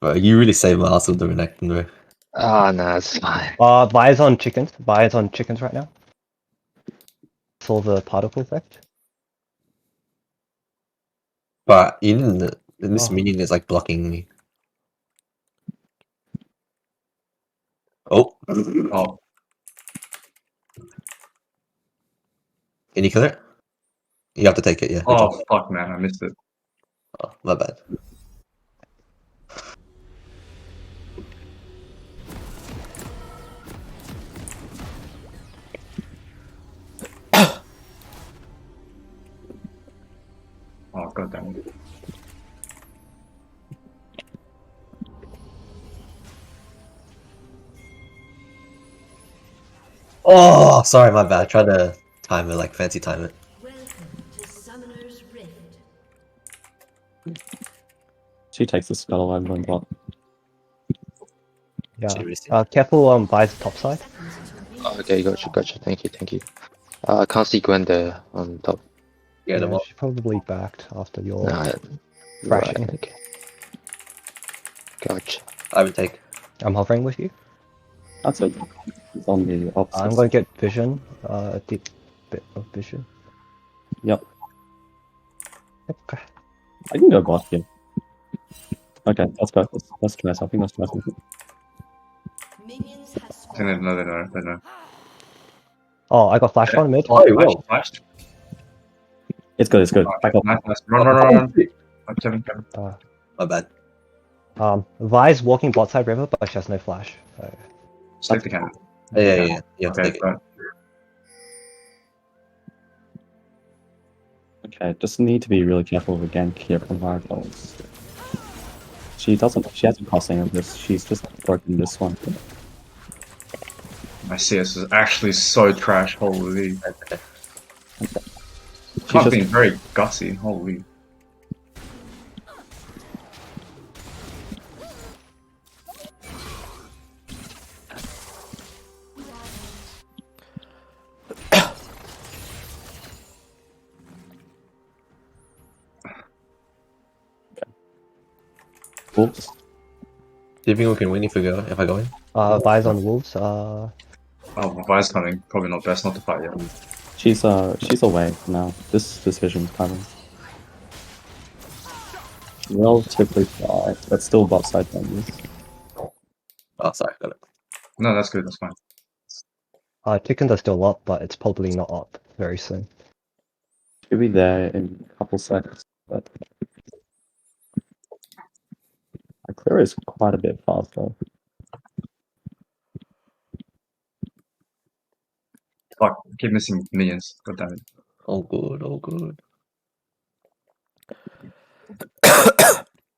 Bro, you really saved my ass with the Renekton, bro. Ah, nah, it's fine. Buys on chickens. Buys on chickens right now. For the particle effect. But even this Oh. minion is like blocking me. Oh. Oh, Can you kill it? You have to take it, yeah. Good oh job. fuck, man, I missed it. Oh, my bad. Oh, god damn it. Oh, sorry, my bad. I tried to time it, like fancy time it. Welcome to Summoner's Rift. She takes the scuttle over and bot. Yeah. Seriously. Careful buys top side. Okay, gotcha. Thank you. I can't see Gwen there on top. Yeah, the She probably backed after your Nah, thrashing. right, okay. Gotcha. I would take. I'm hovering with you. That's it. It's on the opposite. I'm going to get vision. A deep bit of vision. Yep. Okay. I can go bot here. Okay, let's go. Let's try something. Let's try something. Minions have I think they know. Oh, I got flash on mid. Oh, you will. Flashed. It's good. It's good. Back up. Nice. Run. Oh, Kevin. My bad. Vi's walking bot side river, but she has no flash. So. Just take the cannon. Yeah. You have to Okay, take it. right. Okay, just need to be really careful with gank here from Marvels. She hasn't crossed any of this. She's just broken this one. My CS is actually so trash, holy. She's Can't just be very gutsy, holy. wolves. Do you think we can win if I go in? Vi's on wolves. Oh, my Vi's coming. Probably not best not to fight yet. She's away now. This vision's coming. Relatively far, but still bot side damage. Oh, sorry, got it. No, that's good, that's fine. Chickens are still up, but it's probably not up very soon. She'll be there in a couple seconds, but my clear is quite a bit faster. Fuck, I keep missing minions. God damn it. Oh, good.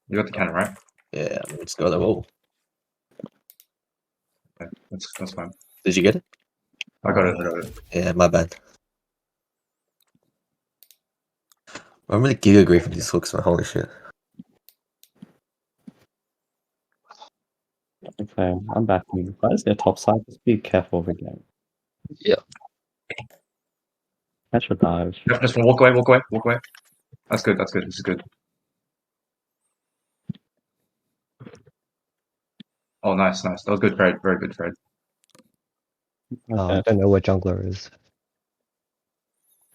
You got the cannon, right? Yeah, let's go the wall. Okay, that's fine. Did you get it? I got it. Yeah, my bad. I'm really giga grief with these hooks, man. Holy shit. Okay, I'm back. Why is there top side? Just be careful of the game. Yeah. Catch a dive. Yep, just walk away. That's good, this is good. Oh, nice. That was good trade, very good trade. I don't know where jungler is.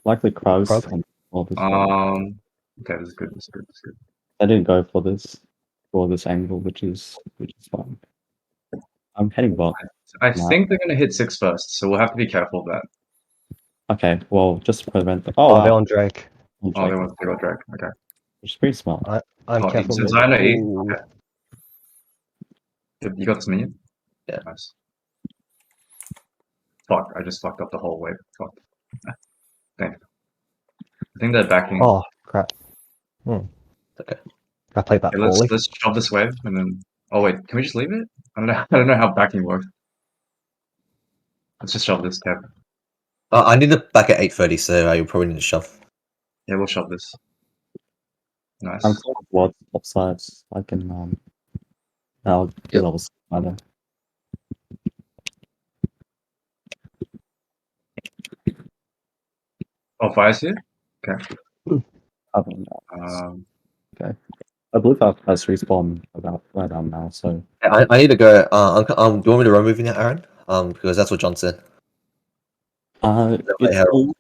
Likely Crows. Krug? And all this Okay, this is good. I didn't go for this angle, which is fine. I'm heading bot. I think they're gonna hit 6 first, so we'll have to be careful of that. Okay, well, just to prevent the Oh, wow. they're on Drake. Oh, they got drag. Okay. Which is pretty smart. I'm Oh, careful. so mid. Zion E. Ooh. Okay. You got this minion? Yeah. Nice. Fuck, I just fucked up the whole wave. Fuck. Damn. I think they're backing. Oh crap. Okay. I played that Okay, poorly. let's shove this wave and then. Oh wait, can we just leave it? I don't know how backing works. Let's just shove this, Kev. I need it back at 8:30, so I probably need to shove. Yeah, we'll shove this. Nice. I'm clear of what upsides I can I'll get Yep. levels either. Oh, Fire's here? Okay. I don't know. Um, Okay. I believe I've respawned about right now, so I need to go. Do you want me to remove you now, Aaron? Because that's what John said. it's Herald.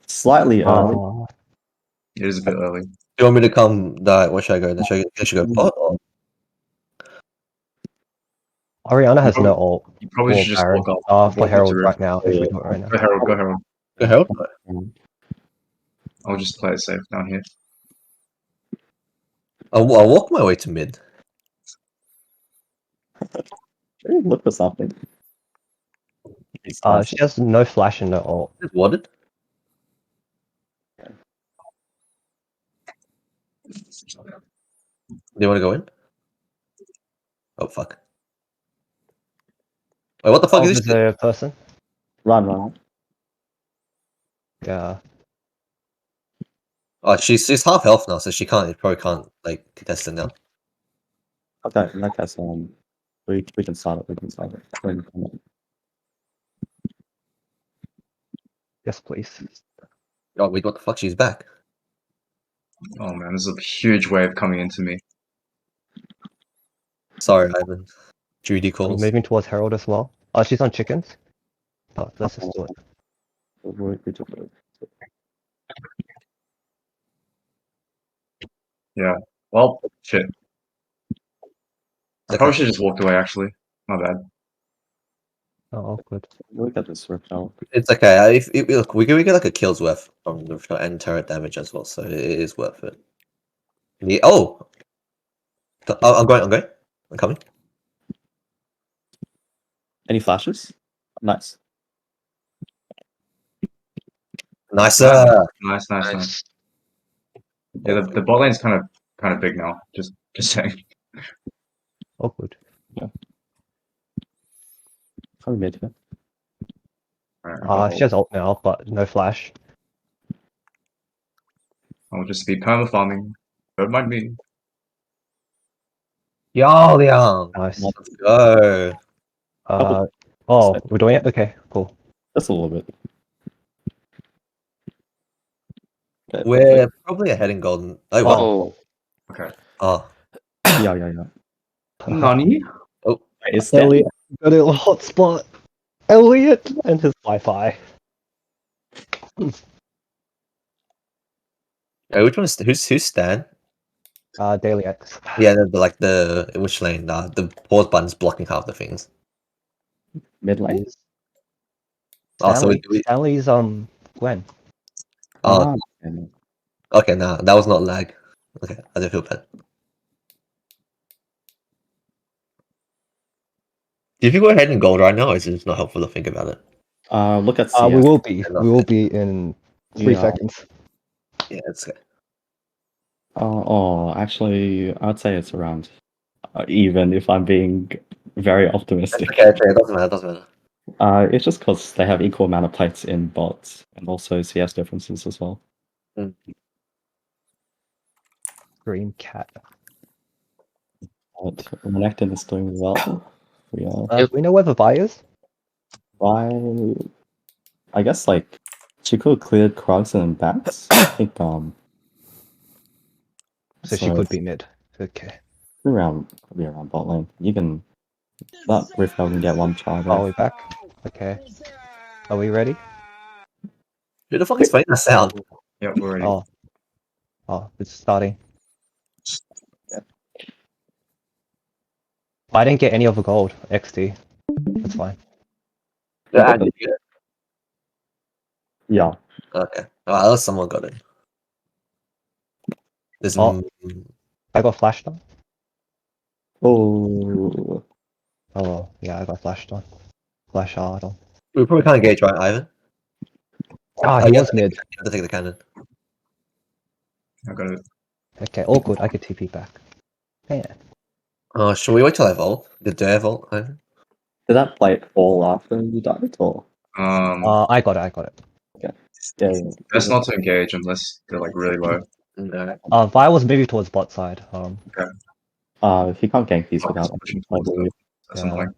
slightly early. It is a bit early. Do you want me to come? Where should I go? Should I go bot? Or? Oriana has no ult. You probably for should just Baron. walk up. For walk up Herald to right now, if we do it right now. Go Herald, go Herald. Go Herald? I'll just play it safe down here. I'll walk my way to mid. Look for something. She has no flash and no ult. Just wadded. Do you want to go in? Oh fuck! Wait, what the fuck is Is this? there a person? Run. Yeah. Oh, she's half health now, so she probably can't like contest it now. Okay, in that case, we can start it. We can start it. Yes, please. Oh wait, what the fuck? She's back. Oh man, there's a huge wave coming into me. Sorry, Ivan. Judy I'm calls. moving towards Herald as well. Oh, she's on chickens. Oh, let's just do it. Well, shit. I Okay. probably should have just walked away, actually. My bad. Oh, good. Look at this repel. It's okay. Look, we get like a kill's worth from the Rift and turret damage as well, so it is worth it. I'm going. I'm coming. Any flashes? Nice. Nice. Nice. Yeah, the bot lane's kind of big now. Just saying. Oh, good. Probably mid here. Alright, She has ult now, but no flash. I'll just be perma farming. Don't mind me. Liang. Nice. Let's go. We're doing it? Okay, cool. Just a little bit. Okay, We're probably ahead in golden. Oh wow. Oh, Okay. Oh. Yeah. Nani? It's dead. Elliot got a hotspot. Elliot and his Wi-Fi. Which one is who's Stan? Daily X. Yeah, the which lane? The pause button's blocking half the things. Mid lane. Oh, so Stanley's Gwen. Oh, and okay. Nah, that was not lag. Okay, I didn't feel bad. If you go ahead and gold right now, it's just not helpful to think about it. look at CS. We will be in 3 Yeah. seconds. Yeah, it's okay. Actually, I'd say it's around even if I'm being very optimistic. Okay, it doesn't matter. It's just because they have equal amount of plates in bots and also CS differences as well. Green cat. But Renekton is doing well. We are Do we know where the buy is? I guess like she could have cleared Krugs and bats. I think So she could be mid. Okay. probably around bot lane. You can that Rift can get one charge. Are we back? Okay. Are we ready? Who the fuck is playing that sound? Yeah, we're ready. Oh, it's starting. I didn't get any of the gold. XD. That's fine. Yeah, did you get it? Yeah. Okay. Unless someone got it. There's I got flashed on. Oh. Oh, yeah, I got flashed on. Flash hard on. we probably can't engage, right, Ivan? He you was mid. You have to take the cannon. I got it. Okay, all good. I could TP back. Man. Oh, should we wait till I vault? Did I vault, Ivan? Did that plate fall after you died or? I got it. Yeah. Best not to engage unless they're like really low. No. Vi was moving towards bot side. He can't gank these without Pushing towards them. That's Yeah. annoying.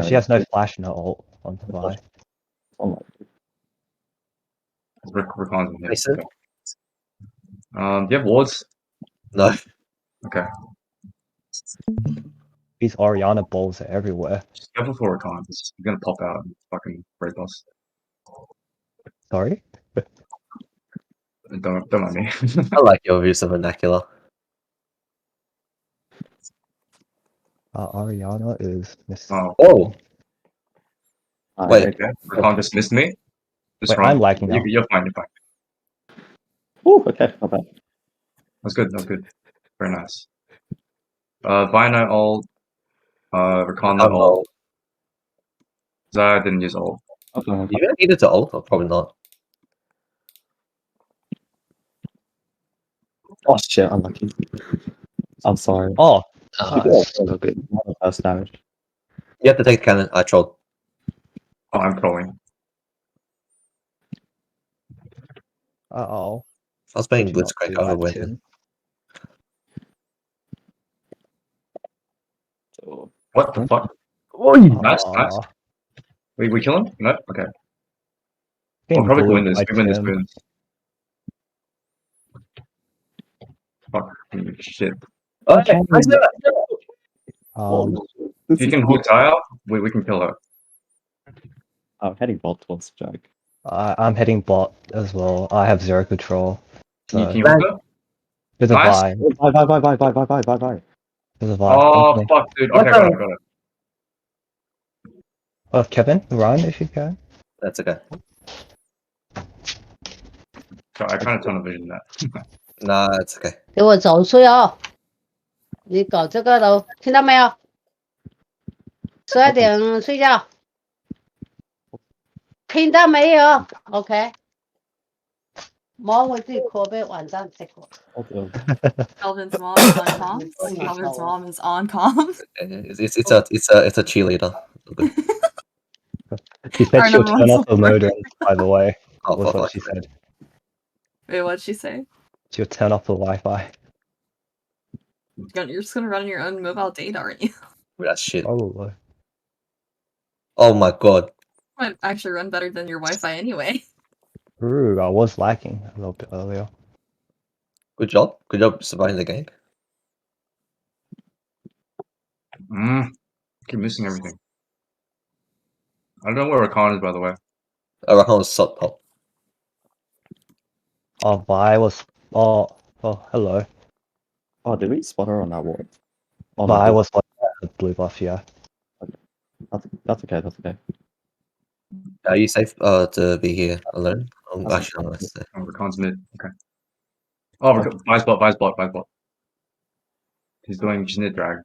She has no flash, no ult on Vi. Rickon's in here. Mason? Okay. Do you have wards? No. Okay. These Oriana balls are everywhere. Just careful for Rakan. He's gonna pop out and fucking break us. Sorry? Don't mind me. I like your use of vernacular. Oriana is Miss. Oh, Oh, Wait. okay. Rakan just missed me. Just Wait, wrong. I'm liking now. You're fine. You're fine. Oh, okay, not bad. That's good. That's good. Very nice. Vina ult. Rakan the ult. Zaya didn't use ult. Okay, you even needed to ult? Or probably not. Oh shit, unlucky. I'm sorry. Oh, Oh, nice. so good. Not the first damage. You have to take the cannon. I trolled. Oh, I'm trolling. Uh-oh. I was playing Would you not Blitzcrank. do I would that, win. Tim? So, What the fuck? Oh, Nice, nice. We kill him? No? Okay. We'll Being probably win bullied this. by We win this. Tim. Win this. Fuck. Shit. Okay. Nice do it. If you can hook Zaya, we can kill her. I'm heading bot towards Jack. I'm heading bot as well. I have zero control. Can So, you hook her? there's a Nice. Vi. Bye. There's a Vi. Oh, Okay. fuck, dude. Okay, got it. Oh, Kevin, run if you can. That's okay. Sorry, I kind of tunnel vision that. Nah, it's okay. 给我走睡哦！你搞这个的，听到没有？12点睡觉，听到没有 ？OK。忙我自己拷贝晚上吃过。 Calvin's mom is on comms. Calvin's mom is on comms. It's a cheerleader. Okay. She said Our she'll number turn one off the modem, by the way. Oh, Was fuck, what she said. Wait, what'd she say? She'll turn off the Wi-Fi. You're just gonna run your own mobile data, aren't you? That's shit. Probably. Oh my god. Might actually run better than your Wi-Fi anyway. Ooh, I was lagging a little bit earlier. Good job. Good job surviving the game. Keep missing everything. I don't know where Rakan is, by the way. Rakan was sub pop. Oh, Vi was. Oh, hello. Oh, did we spot her on that ward? Oh, Vi no, was like the blue buff, yeah. that's okay, that's okay. Are you safe to be here alone? That's Actually, I'm gonna stay. Oh, Rakan's mid. Okay. Oh, Vi's bot. He's doing Jnid drag.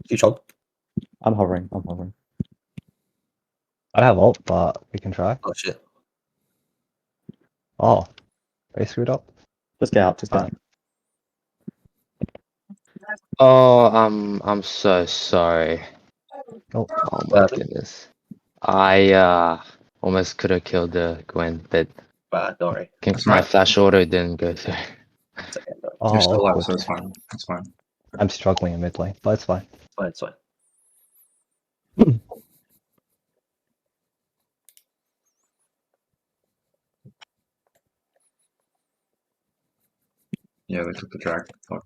You trolled? I'm hovering. I have ult, but we can try. Oh shit. Oh, they screwed up. Just get out. Oh, I'm so sorry. Oh, Oh my goodness. I almost could have killed the Gwen, but Bad, don't worry. That's my right. flash order didn't go through. It's okay. You're still alive, awkward. so it's fine. It's fine. I'm struggling in mid lane, but it's fine. It's fine. Yeah, they took the drag. Fuck.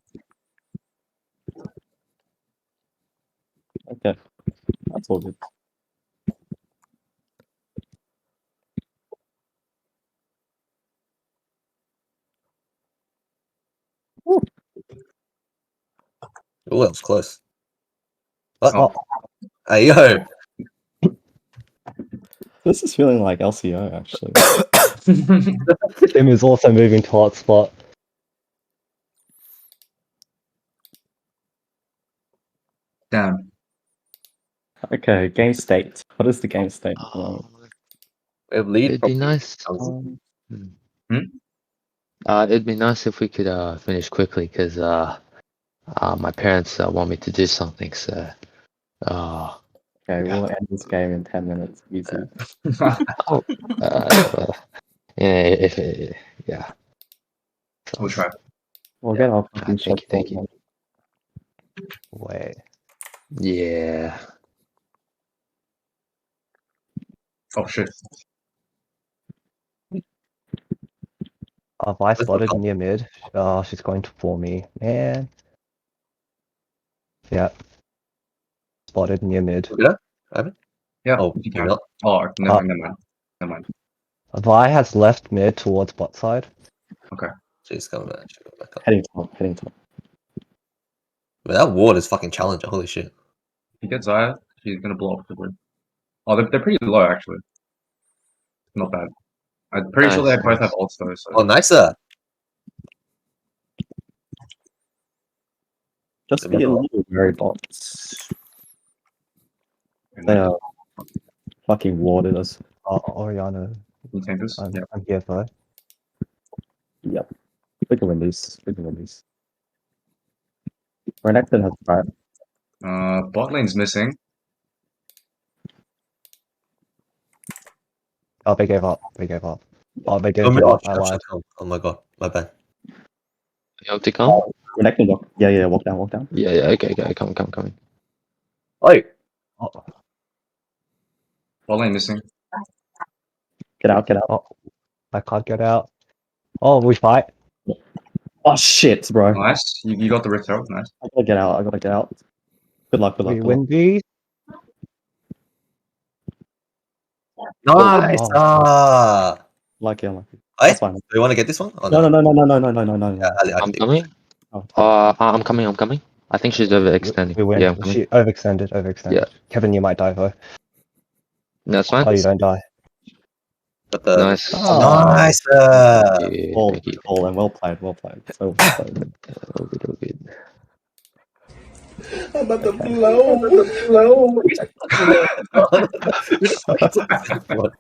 Okay, that's all good. Oh, that was close. What? Oh. Hey, yo! This is feeling like LCO actually. Tim is also moving to hotspot. Damn. Okay, game state. What is the game state? We have lead. It'd be nice. It'd be nice if we could finish quickly, because my parents want me to do something. So, Okay, we'll end this game in 10 minutes. Easy. yeah. We'll try. We'll get off. Thank you. Wait. Yeah. Oh shit. Vi spotted near mid. She's going for me. Man. Yeah. Spotted near mid. Look at that. Yeah, Oh, you you can. not? Oh, never mind. Never mind. Vi has left mid towards bot side. She's coming back. She's coming back up. Heading top, heading top. But that ward is fucking challenger. Holy shit. If you get Zaya, she's gonna blow up the board. Oh, they're pretty low actually. Not bad. I'm pretty sure they Nice, both nice. have ults though. So. Oh, nicer. Just be a little wary bots. They are fucking warded us. Oriana. Can you tank this? Yeah. I'm here for. Yep. We can win these. We can win these. Renekton has fire. Bot lane's missing. Oh, they gave up. They gave up. Oh, they did Oh, give oh, up. I lied. oh my god. My bad. You have to come? Renekton walk. Yeah, walk down, walk down. Yeah, okay, coming. Oi. Oh, Bot lane missing. Get out, get out. oh, I can't get out. Oh, we fight. Oh shit, bro. Nice. You got the Rift Herald. Nice. I gotta get out, I gotta get out. Good luck, good luck. We Good win luck. these. Nice. Oh. Ah. Lucky, unlucky. Oi. That's fine. Do you want to get this one? Oh, No. Yeah, I I'm think- coming? Oh, I'm coming. I think she's overextending. We win. Yeah, I'm coming. She overextended. Yeah. Kevin, you might die though. That's fine. Oh, you don't die. But the Nice. Oh. nice. Thank you, all, thank you. all, and well played, well played. So well played. All good. What?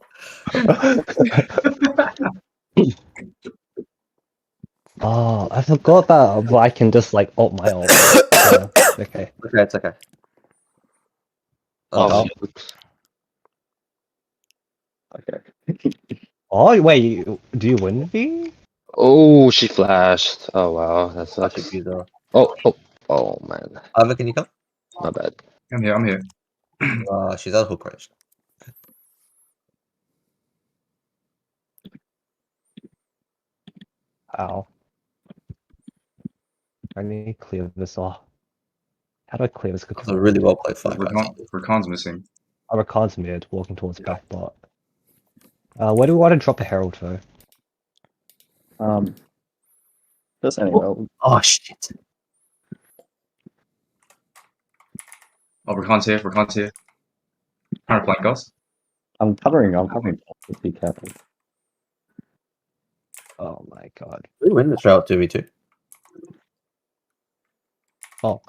Oh, I forgot that I can just like ult my ult. Yeah, okay. Okay, it's okay. Oh, Oh, oops. Okay. Oh wait, do you win V? Oh, she flashed. Oh wow, that such a sucks. good though. Oh man, Ava, can you come? my bad. I'm here. She's out of hook range. Ow. I need to clear this off. How do I clear this? That's a really well played fight, guys. Rakan's missing. Rakan's mid, walking towards back bot. Where do we want to drop a herald though? Just anyway. Oh shit. Oh, Rakan's here. Trying to flank us. I'm covering. Just be careful. Oh my god. We win this route 2v2. Oh,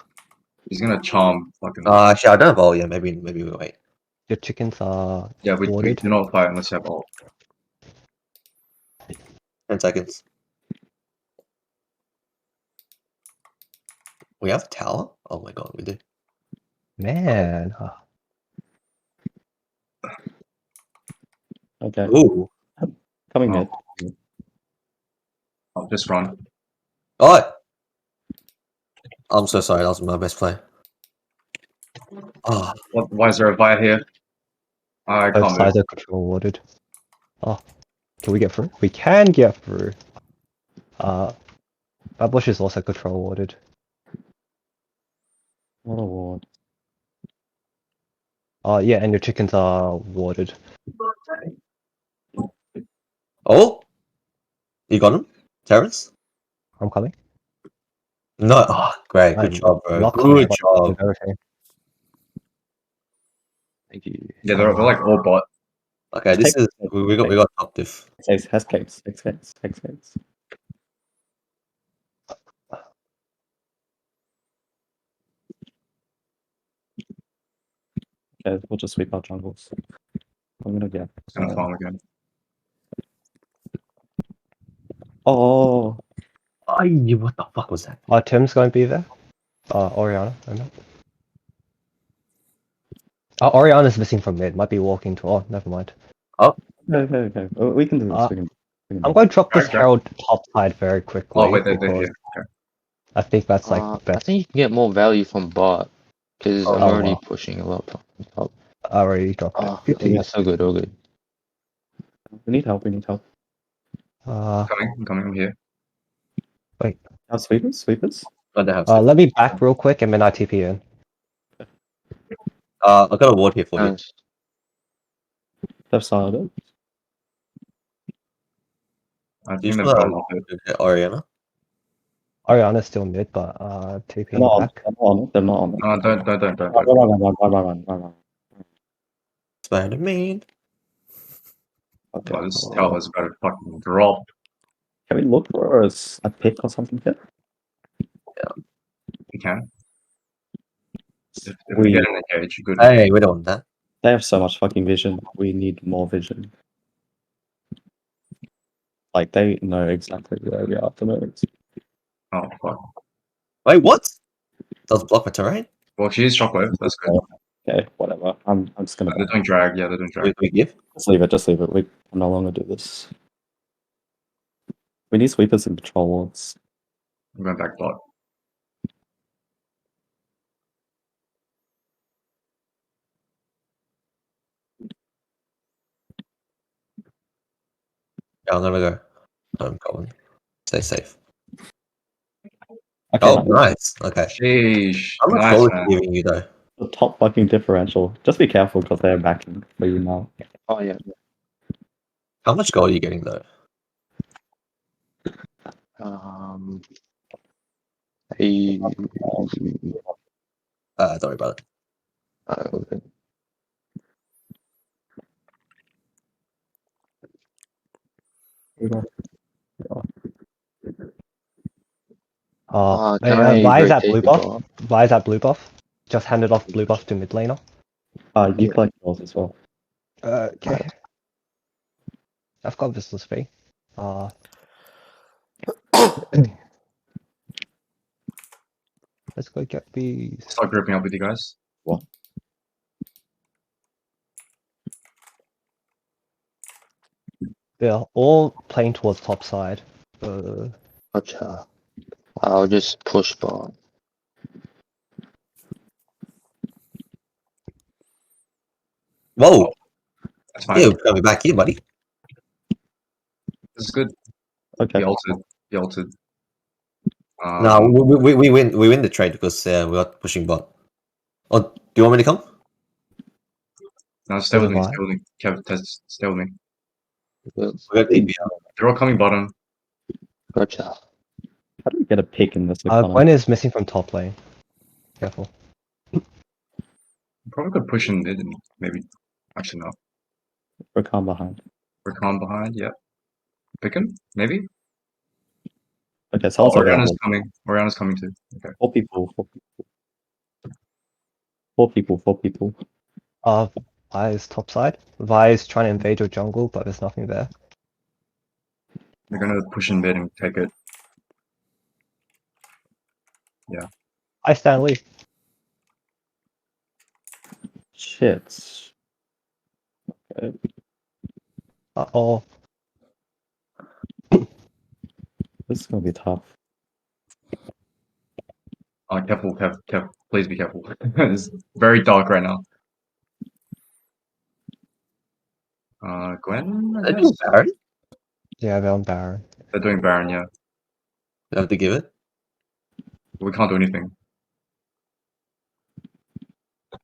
He's gonna charm fucking. Actually, I don't have all. Yeah, maybe we wait. your chickens are yeah, we warded. do not fight unless you have ult. 10 seconds. We have tower? Oh my god, we do. Man. Okay. Ooh. Coming Oh. mid. I'll just run. Oh! I'm so sorry, that was my best play. Oh, Why is there a Vi here? I Both can't move. sides are control warded. Oh, can we get through? We can get through. That bush is also control warded. What a ward. Yeah, and your chickens are warded. oh! You got him? Terrence? I'm coming. No. Oh, great. Good I'm job, bro. not Good coming, but job. with everything. Thank you. Yeah, they're like all bot. Okay, this is we got top diff. Has gates. Has gates. Okay, we'll just sweep our jungles. I'm gonna get. It's gonna farm again. Oh, What the fuck was that? Tim's going to be there. Oriana. I know. Oriana's missing from mid. Might be walking to. Oh, never mind. okay. We can do this. We can do I'm going to drop this Okay. herald top side very quickly. Oh wait, they're because here. Okay. I think that's like I best. think you can get more value from bot because I'm Oh, already wow. pushing a lot from top. I already dropped Oh, it. yeah, so good, all good. We need help. We need help. Uh, I'm coming. I'm here. Have sweepers. Sweepers. I don't have. let me back real quick and then I TP in. I got a ward here for you. Nice. Left side of it. I You think they've still gone have off it. Oriana. Oriana's still mid, but They're TP not on. back. They're not on it. They're not on it. Don't. Run. Spider-Man. Okay. Oh, this tower is about to fucking drop. Can we look for a pick or something here? We can. If we get an engage, good. Hey, we don't want that. They have so much fucking vision. We need more vision. Like they know exactly where we are at the moment. Oh fuck. Wait, what? Does block my terrain? Well, she is shockwave. That's good. Okay, whatever. I'm just gonna They're doing drag. Yeah, they're doing drag. We give? just leave it. Just leave it. We can no longer do this. We need sweepers and patrol wards. I'm going back bot. Yeah, I'm gonna go. I'm going. Stay safe. Okay, Oh, nice. nice. Okay. Sheesh. How much Nice, gold man. is he giving you though? The top fucking differential. Just be careful because they're backing for you now. Oh yeah. How much gold are you getting though? I, Don't worry about it. okay. Can I why is that rotate blue the buff? ball? Why is that blue buff? Just handed off blue buff to mid laner. You collect goals as well. Okay. I've got Vistal's fee. Let's go get these. Start grouping up with you guys. They're all playing towards top side. Gotcha. I'll just push ball. Whoa! That's fine. Yeah, coming back here, buddy. This is good. Okay. He ulted. He ulted. No, we win. We win the trade because we are pushing bot. Oh, do you want me to come? No, stay with me. Why? Stay with me. Kev, test. Stay with me. We got TP. They're all coming bottom. Gotcha. How do we get a pick in this economy? Gwen is missing from top lane. Careful. Probably could push in mid and maybe. Actually, no. We're calm behind. Recon behind. Yep. Pick him. Maybe. Okay, Oh, someone's Oriana's available. coming. Oriana's coming too. Okay. 4 people. 4 people. 4 people. 4 people. Vi is top side. Vi is trying to invade your jungle, but there's nothing there. They're gonna push in mid and take it. I stand Lee. Shit. Okay. Uh-oh. This is gonna be tough. Careful, Kev. Please be careful. It's very dark right now. Gwen. I Are guess? you Baron? Yeah, they're on Baron. They're doing Baron. Yeah. You have to give it. We can't do anything. I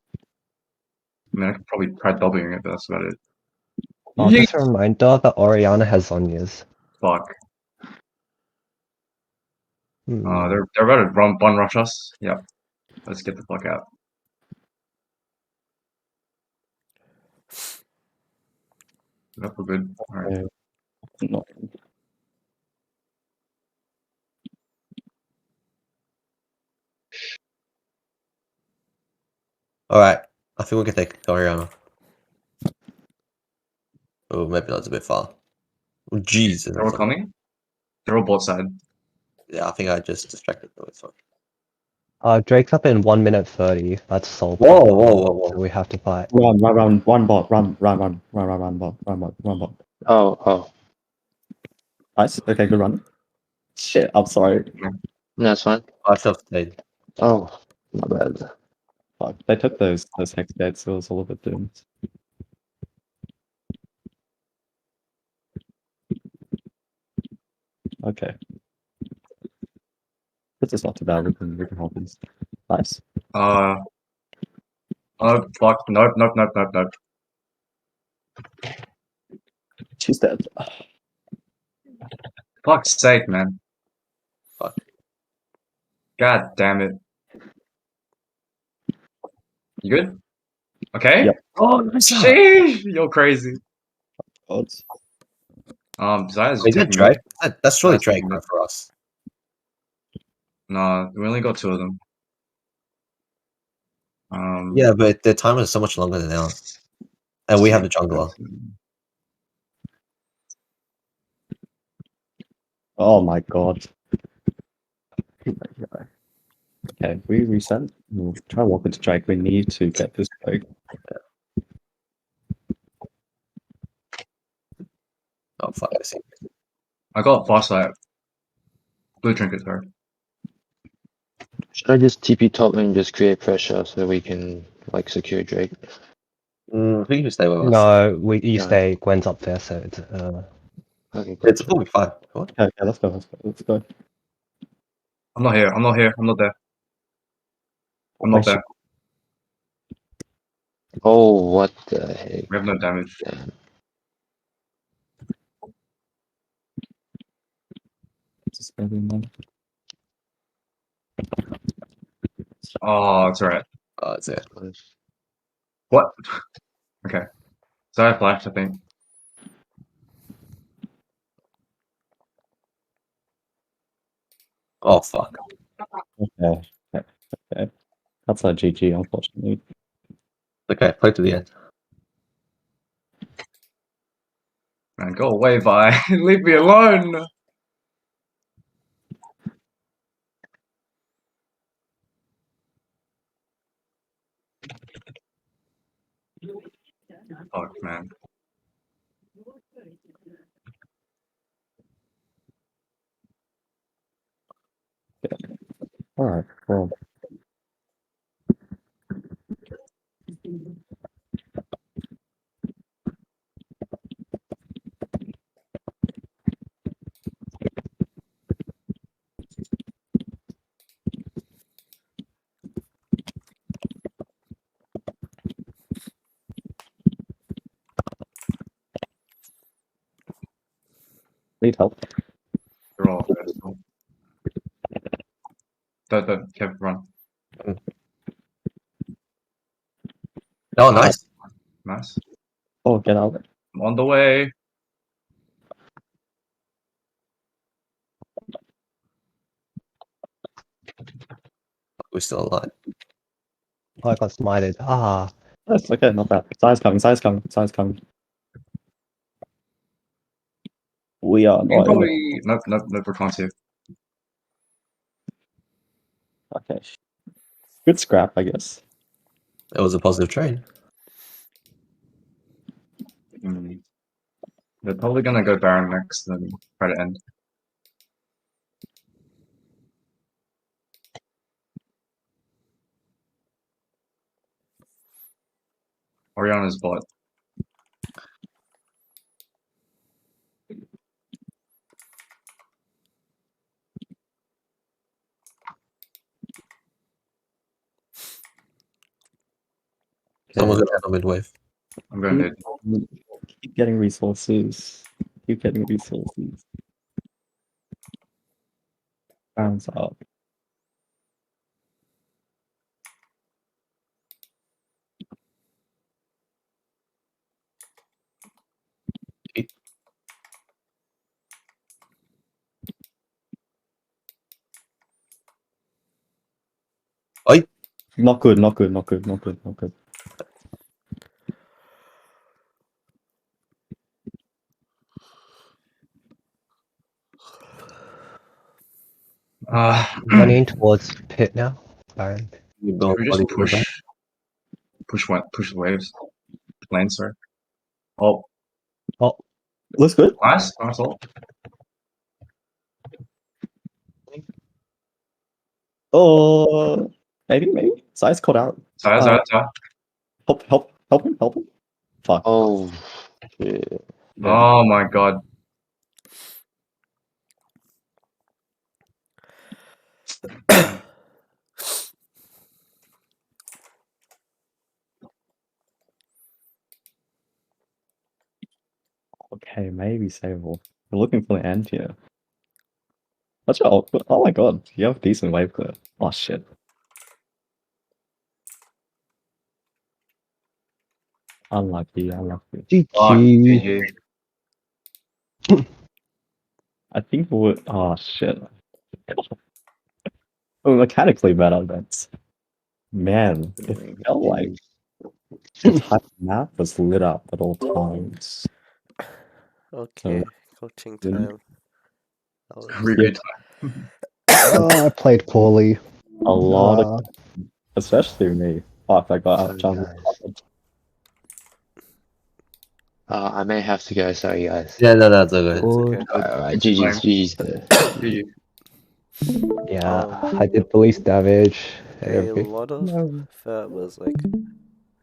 mean, I could probably try Wing it, but that's about it. Just a reminder that Oriana has Zhonya's. Fuck. Hmm. They're about to bun rush us. Yep. Let's get the fuck out. Yep, we're good. Alright. No. Alright. I think we can take Oriana. Oh, maybe that's a bit far. Oh, Jesus. They're all coming? They're all bot side. Yeah, I think I just distracted them. It's fine. Drake's up in 1 minute 30. That's solved. Whoa. So we have to fight. Run, one bot, run, bot. Oh. Nice, okay, good run. Shit, I'm sorry. That's fine. I should have stayed. Oh, my bad. Fuck, they took those hex gates, so it was all a bit doomed. Okay. This is not too bad. We can hold these. Nice. Oh fuck! Nope. She's dead. Fuck's sake, man. Fuck. God damn it. You good? Okay. Yep. Oh, nice. Sheesh, you're crazy. Odds. Zaya's Is that taking Drake? mid. That's really That's Drake mid. for us. No, we only got 2 of them. Yeah, but their timer is so much longer than ours. And we have the jungler. Oh my god. Okay, we reset. We'll try to walk into Drake. We need to get this Drake. Oh fuck, I see. I got Farsight. Blue trinket, sorry. Should I just TP top and just create pressure so we can like secure Drake? Who can stay with us? No, you No. stay. Gwen's up there, so it's Okay, cool. It's probably fine. What? Okay, let's go. Let's go. I'm not here. I'm not there. I'm not there. Oh, what the heck? We have no damage. Damn. Just go in there. Oh, it's alright. Oh, it's there. What? Okay. Zaya flashed, I think. Oh fuck. Okay. That's a GG, unfortunately. Okay, play to the end. Man, go away, Vi. Leave me alone. Fuck, man. Alright, well. Need help. You're all dead. Don't, Kev, run. Oh, nice. Nice. Oh, get out. I'm on the way. We're still alive. I got smited. Ah, That's okay, not bad. Size coming. We are You can not in probably... Nope, we can't see. Okay. Good scrap, I guess. It was a positive trade. They're probably gonna go Baron next, then try to end. Oriana's bot. Someone's gonna handle mid wave. I'm going mid. Keep getting resources. Bounce up. Oi. Not good. running towards pit now. Baron. You Should build we just body back. push the waves? Lane, sorry. Oh, Looks good. nice ult. Oh, maybe. Size caught out. Zaya. Help him. Fuck. Oh, shit. Oh my god. Okay, maybe Sable. We're looking for the end here. What's your oh my god, you have decent wave clear. Oh shit. Unlucky, unlucky. Oh, GG. GG. I think we're oh shit. Oh, mechanically better, but man, it felt like the entire map was lit up at all times. Okay, coaching Then- time. That was- Reboot time. Oh, I played poorly. A lot Uh, of, especially me. Fuck, I got Sorry, out jungle. guys. I may have to go. Sorry, guys. Yeah, no, that's okay. It's okay. Alright, GG's, GG's. GG. yeah, Um, I did the least damage. and A everything. lot of No. that was like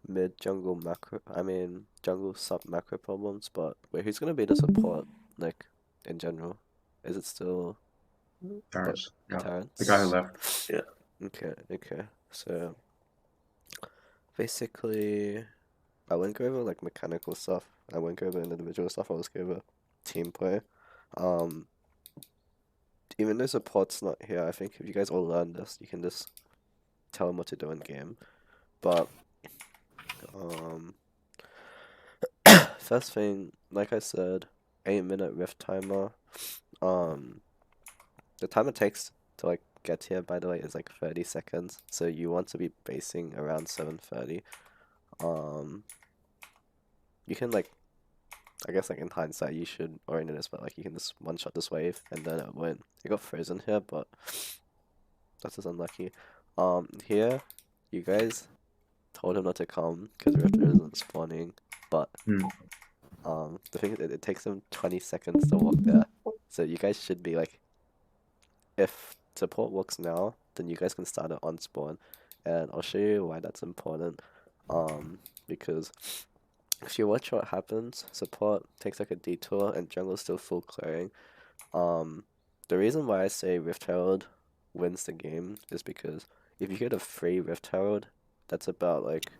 mid jungle macro. I mean, jungle sub macro problems. But wait, who's gonna be the support? Like in general, is it still Terrence. Yeah. Terrence? The guy who left. Okay, okay. So basically, I won't go over like mechanical stuff. I won't go over individual stuff. I'll just go over team play. Even though support's not here, I think if you guys all learn this, you can just tell them what to do in game. But first thing, like I said, 8-minute rift timer. The time it takes to like get here, by the way, is like 30 seconds. So you want to be basing around 7:30. You can like, I guess like in hindsight, you should already know this, but like you can just one-shot this wave and then it win. It got frozen here, but that's just unlucky. Here, you guys told him not to come because Rift isn't spawning, but the thing is, it takes him 20 seconds to walk there. So you guys should be like, if support walks now, then you guys can start it on spawn, and I'll show you why that's important. Because if you watch what happens, support takes like a detour and jungle's still full clearing. The reason why I say Rift Herald wins the game is because if you get a free Rift Herald, that's about like,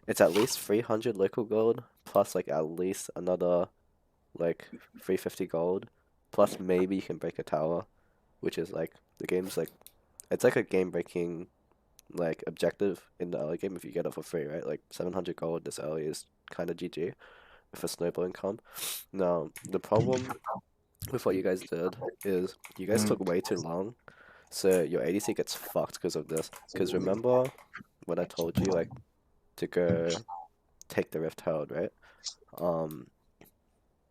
it's at least 300 local gold, plus like at least another like 350 gold, plus maybe you can break a tower, which is like, the game's like, it's like a game breaking like objective in the early game if you get it for free, right? Like 700 gold this early is kind of GG if a snowballing comp. Now, the problem with what you guys did is you guys took way too long, so your ADC gets fucked because of this. Because remember what I told you, like, to go take the Rift Herald, right?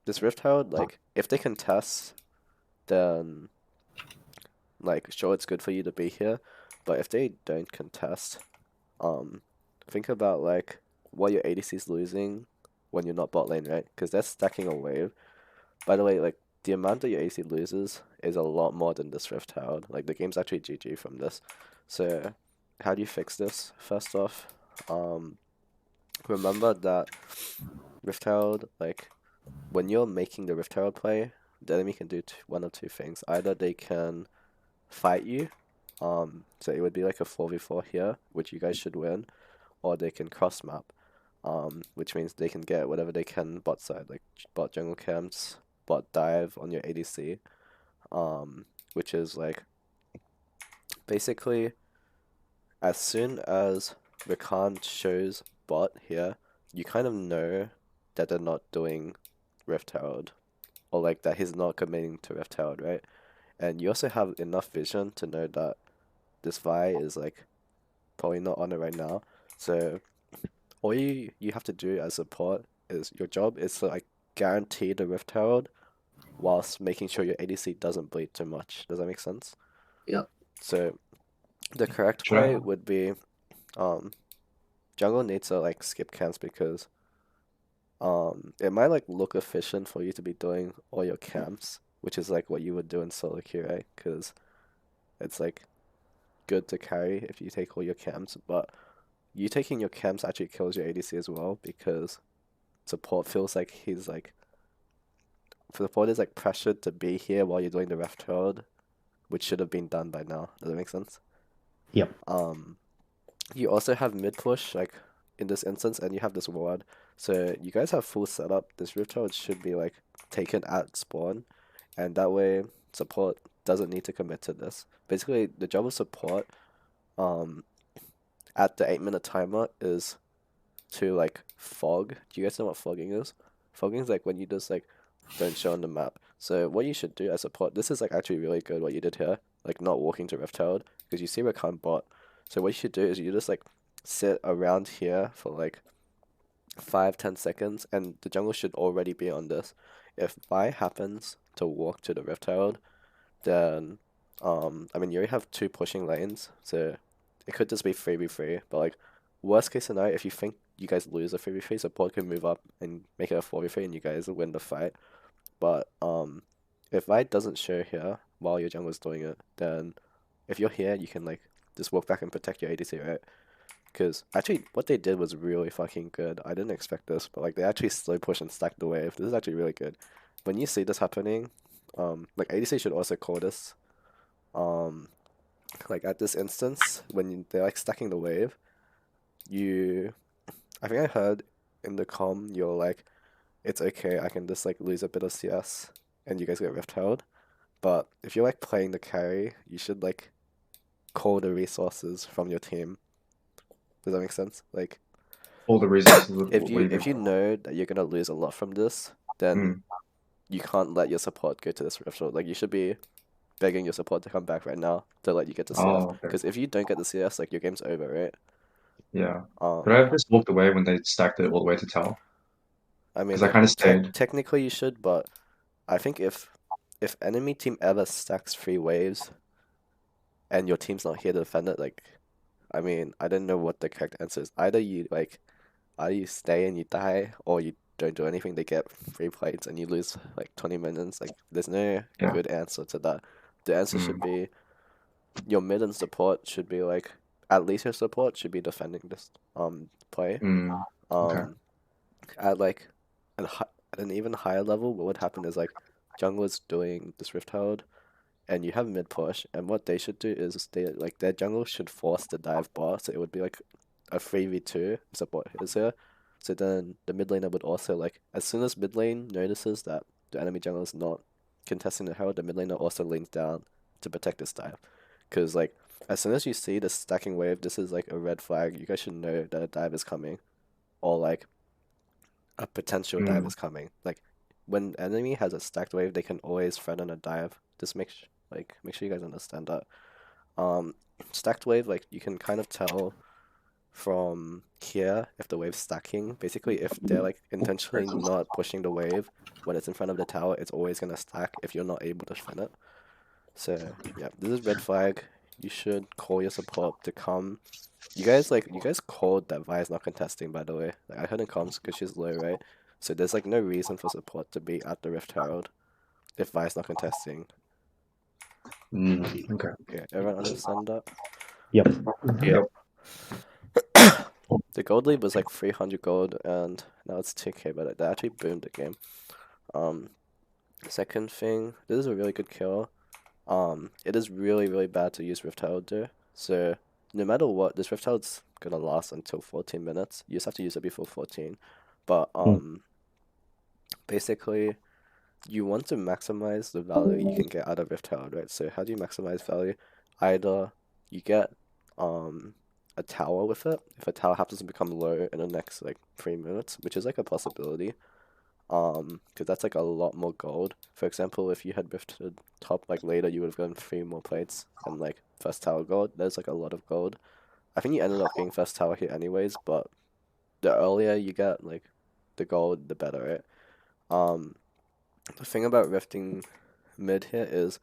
This Rift Herald, like, if they contest, then, like, sure, it's good for you to be here, but if they don't contest, think about, like, what your ADC's losing when you're not bot lane, right? Because they're stacking a wave. By the way, like, the amount that your ADC loses is a lot more than this Rift Herald. Like, the game's actually GG from this. So, how do you fix this? First off, remember that Rift Herald, like, when you're making the Rift Herald play, the enemy can do one of two things. Either they can fight you, so it would be like a 4v4 here, which you guys should win, or they can cross map, which means they can get whatever they can bot side, like bot jungle camps, bot dive on your ADC, which is like, basically, as soon as Rakan shows bot here, you kind of know that they're not doing Rift Herald, or like that he's not committing to Rift Herald, right? And you also have enough vision to know that this Vi is like probably not on it right now. So all you have to do as support is, your job is to like guarantee the Rift Herald whilst making sure your ADC doesn't bleed too much. Does that make sense? Yeah. So the correct way would be, jungle needs to like skip camps because it might like look efficient for you to be doing all your camps, which is like what you would do in solo queue, right? Because it's like good to carry if you take all your camps, but you taking your camps actually kills your ADC as well, because support feels like he's like, support is like pressured to be here while you're doing the Rift Herald, which should have been done by now. Does that make sense? Yep. You also have mid push, like in this instance, and you have this ward. So you guys have full setup. This Rift Herald should be like taken at spawn, and that way support doesn't need to commit to this. Basically, the job of support, at the 8-minute timer is to like fog. Do you guys know what fogging is? Fogging is like when you just like don't show on the map. So what you should do as support, this is like actually really good what you did here, like not walking to Rift Herald, because you see Rakan bot. So what you should do is you just like sit around here for like 5-10 seconds, and the jungle should already be on this. If Vi happens to walk to the Rift Herald, then I mean you already have 2 pushing lanes, so it could just be 3v3, but like worst case scenario, if you think you guys lose a 3v3, support can move up and make it a 4v3 and you guys win the fight. But if Vi doesn't show here while your jungle's doing it, then if you're here, you can like just walk back and protect your ADC, right? Because actually what they did was really fucking good. I didn't expect this, but like they actually slow push and stack the wave. This is actually really good. When you see this happening, like ADC should also call this. Like at this instance, when they're like stacking the wave, I think I heard in the comm you're like, it's okay, I can just like lose a bit of CS and you guys get Rift Herald. But if you're like playing the carry, you should like call the resources from your team. Does that make sense? Like All the resources. if you know that you're gonna lose a lot from this, then you can't let your support go to this Rift Herald. Like you should be begging your support to come back right now to let you get the CS. Oh, okay. Because if you don't get the CS, like your game's over, right? Yeah. Could I have just walked away when they stacked it all the way to tower? I mean, 'Cause I kinda stayed. technically you should, but I think if enemy team ever stacks 3 waves and your team's not here to defend it, like, I mean, I don't know what the correct answer is. Either you stay and you die, or you don't do anything, they get 3 plates and you lose like 20 minutes. Like, there's no Yeah. good answer to that. The answer should be your mid and support should be like, at least your support should be defending this play. Okay. At like at an even higher level, what would happen is like jungler's doing this Rift Herald, and you have mid push, and what they should do is their jungle should force the dive bar, so it would be like a 3v2 support is here. So then the mid laner would also like, as soon as mid lane notices that the enemy jungle is not contesting the herald, the mid laner also leans down to protect this dive. Because like as soon as you see the stacking wave, this is like a red flag. You guys should know that a dive is coming, or like a potential dive is coming. Like when enemy has a stacked wave, they can always threaten a dive. Just make sure you guys understand that. Stacked wave, like you can kind of tell from here if the wave's stacking. Basically, if they're like intentionally not pushing the wave when it's in front of the tower, it's always gonna stack if you're not able to defend it. So yeah, this is red flag. You should call your support to come. You guys called that Vi is not contesting, by the way. Like I heard in comms because she's low, right? So there's like no reason for support to be at the Rift Herald if Vi is not contesting. Okay. Okay, everyone understand that? Yep. Yep. The gold lead was like 300 gold, and now it's 2k, but they actually boomed the game. Second thing, this is a really good kill. It is really, really bad to use Rift Herald there. So no matter what, this Rift Herald's gonna last until 14 minutes. You just have to use it before 14. But basically, you want to maximize the value you can get out of Rift Herald, right? So how do you maximize value? Either you get a tower with it, if a tower happens to become low in the next like 3 minutes, which is like a possibility. Because that's like a lot more gold. For example, if you had rifted top like later, you would have gotten 3 more plates and like first tower gold. There's like a lot of gold. I think you ended up getting first tower here anyways, but the earlier you get like the gold, the better, right? The thing about rifting mid here is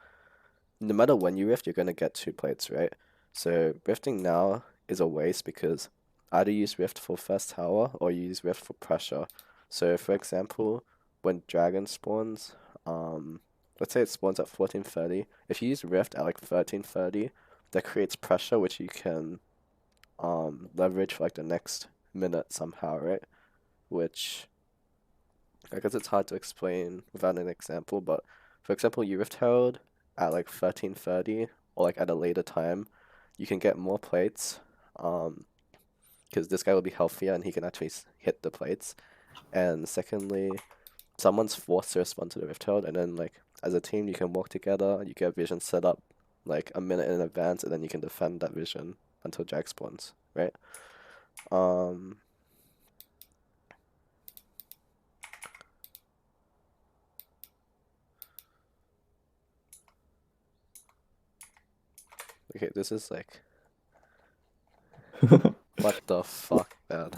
no matter when you rift, you're gonna get 2 plates, right? So rifting now is a waste because either use rift for first tower or you use rift for pressure. So for example, when dragon spawns, let's say it spawns at 14:30. If you use rift at like 13:30, that creates pressure which you can leverage for like the next minute somehow, right? Which I guess it's hard to explain without an example, but for example, you Rift Herald at like 13:30 or like at a later time, you can get more plates. Because this guy will be healthier and he can actually hit the plates. And secondly, someone's forced to respond to the Rift Herald, and then like as a team you can work together. You get vision set up like a minute in advance, and then you can defend that vision until Jack spawns, right? Okay, this is like what the fuck, man?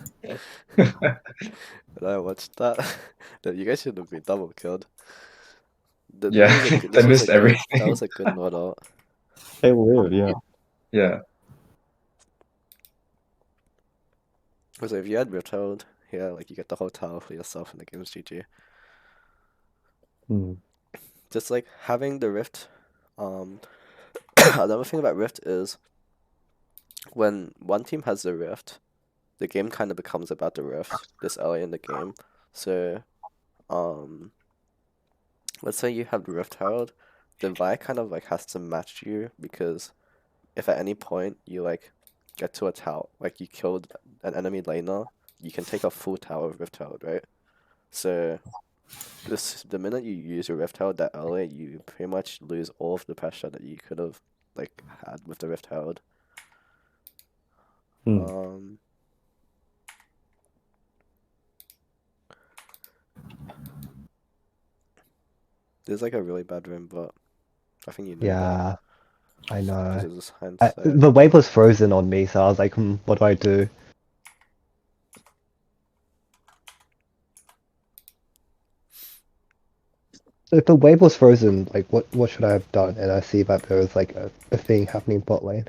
When I watched that, you guys should have been double killed. Yeah, I missed everything. That was a good nod out. They live, yeah. Yeah. Because if you had Rift Herald here, like you get the whole tower for yourself and the game's GG. Hmm. Just like having the Rift, another thing about Rift is when one team has the Rift, the game kind of becomes about the Rift this early in the game. So, let's say you have the Rift Herald, the Vi kind of like has to match you, because if at any point you like get to a tower, like you killed an enemy laner, you can take a full tower of Rift Herald, right? So the minute you use your Rift Herald that early, you pretty much lose all of the pressure that you could have like had with the Rift Herald. Hmm. There's like a really bad room, but I think you know that. Yeah, I know. Because it's hindsight. The wave was frozen on me, so I was like, what do I do? If the wave was frozen, like what should I have done? And I see that there was like a thing happening bot lane.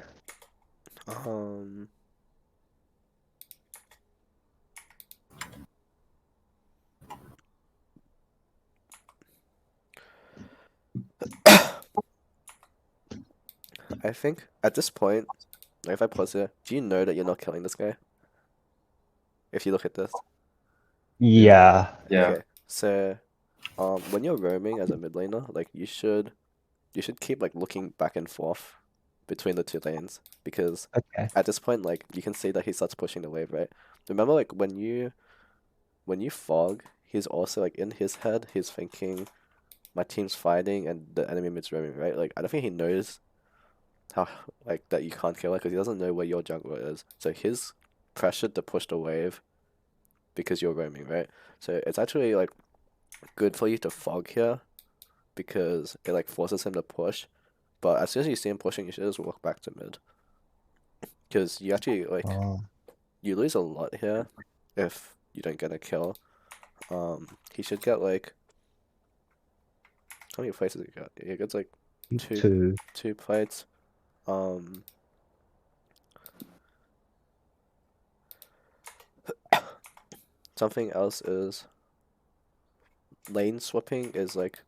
I think at this point, like if I pause here, do you know that you're not killing this guy? If you look at this. Yeah. Yeah. Okay. So, when you're roaming as a mid laner, like you should keep like looking back and forth between the two lanes, because Okay. at this point, like you can see that he starts pushing the wave, right? Remember, like when you fog, he's also like in his head, he's thinking, my team's fighting and the enemy mid's roaming, right? Like I don't think he knows how like that you can't kill it, because he doesn't know where your jungler is. So he's pressured to push the wave because you're roaming, right? So it's actually like good for you to fog here, because it like forces him to push. But as soon as you see him pushing, you should just walk back to mid, because you actually like you lose a lot here if you don't get a kill. He should get like, how many plates does he get? He gets like two plates. Something else is lane swapping is like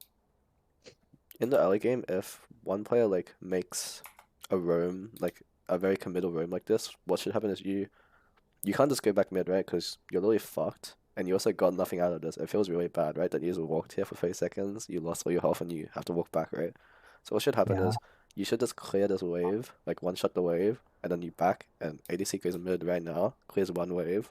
in the early game, if one player like makes a roam, like a very committal roam like this, what should happen is you can't just go back mid, right? Because you're literally fucked, and you also got nothing out of this. It feels really bad, right? That you just walked here for 30 seconds, you lost all your health, and you have to walk back, right? So what should happen is you should just clear this wave, like one shot the wave, and then you back, and ADC goes mid right now, clears one wave,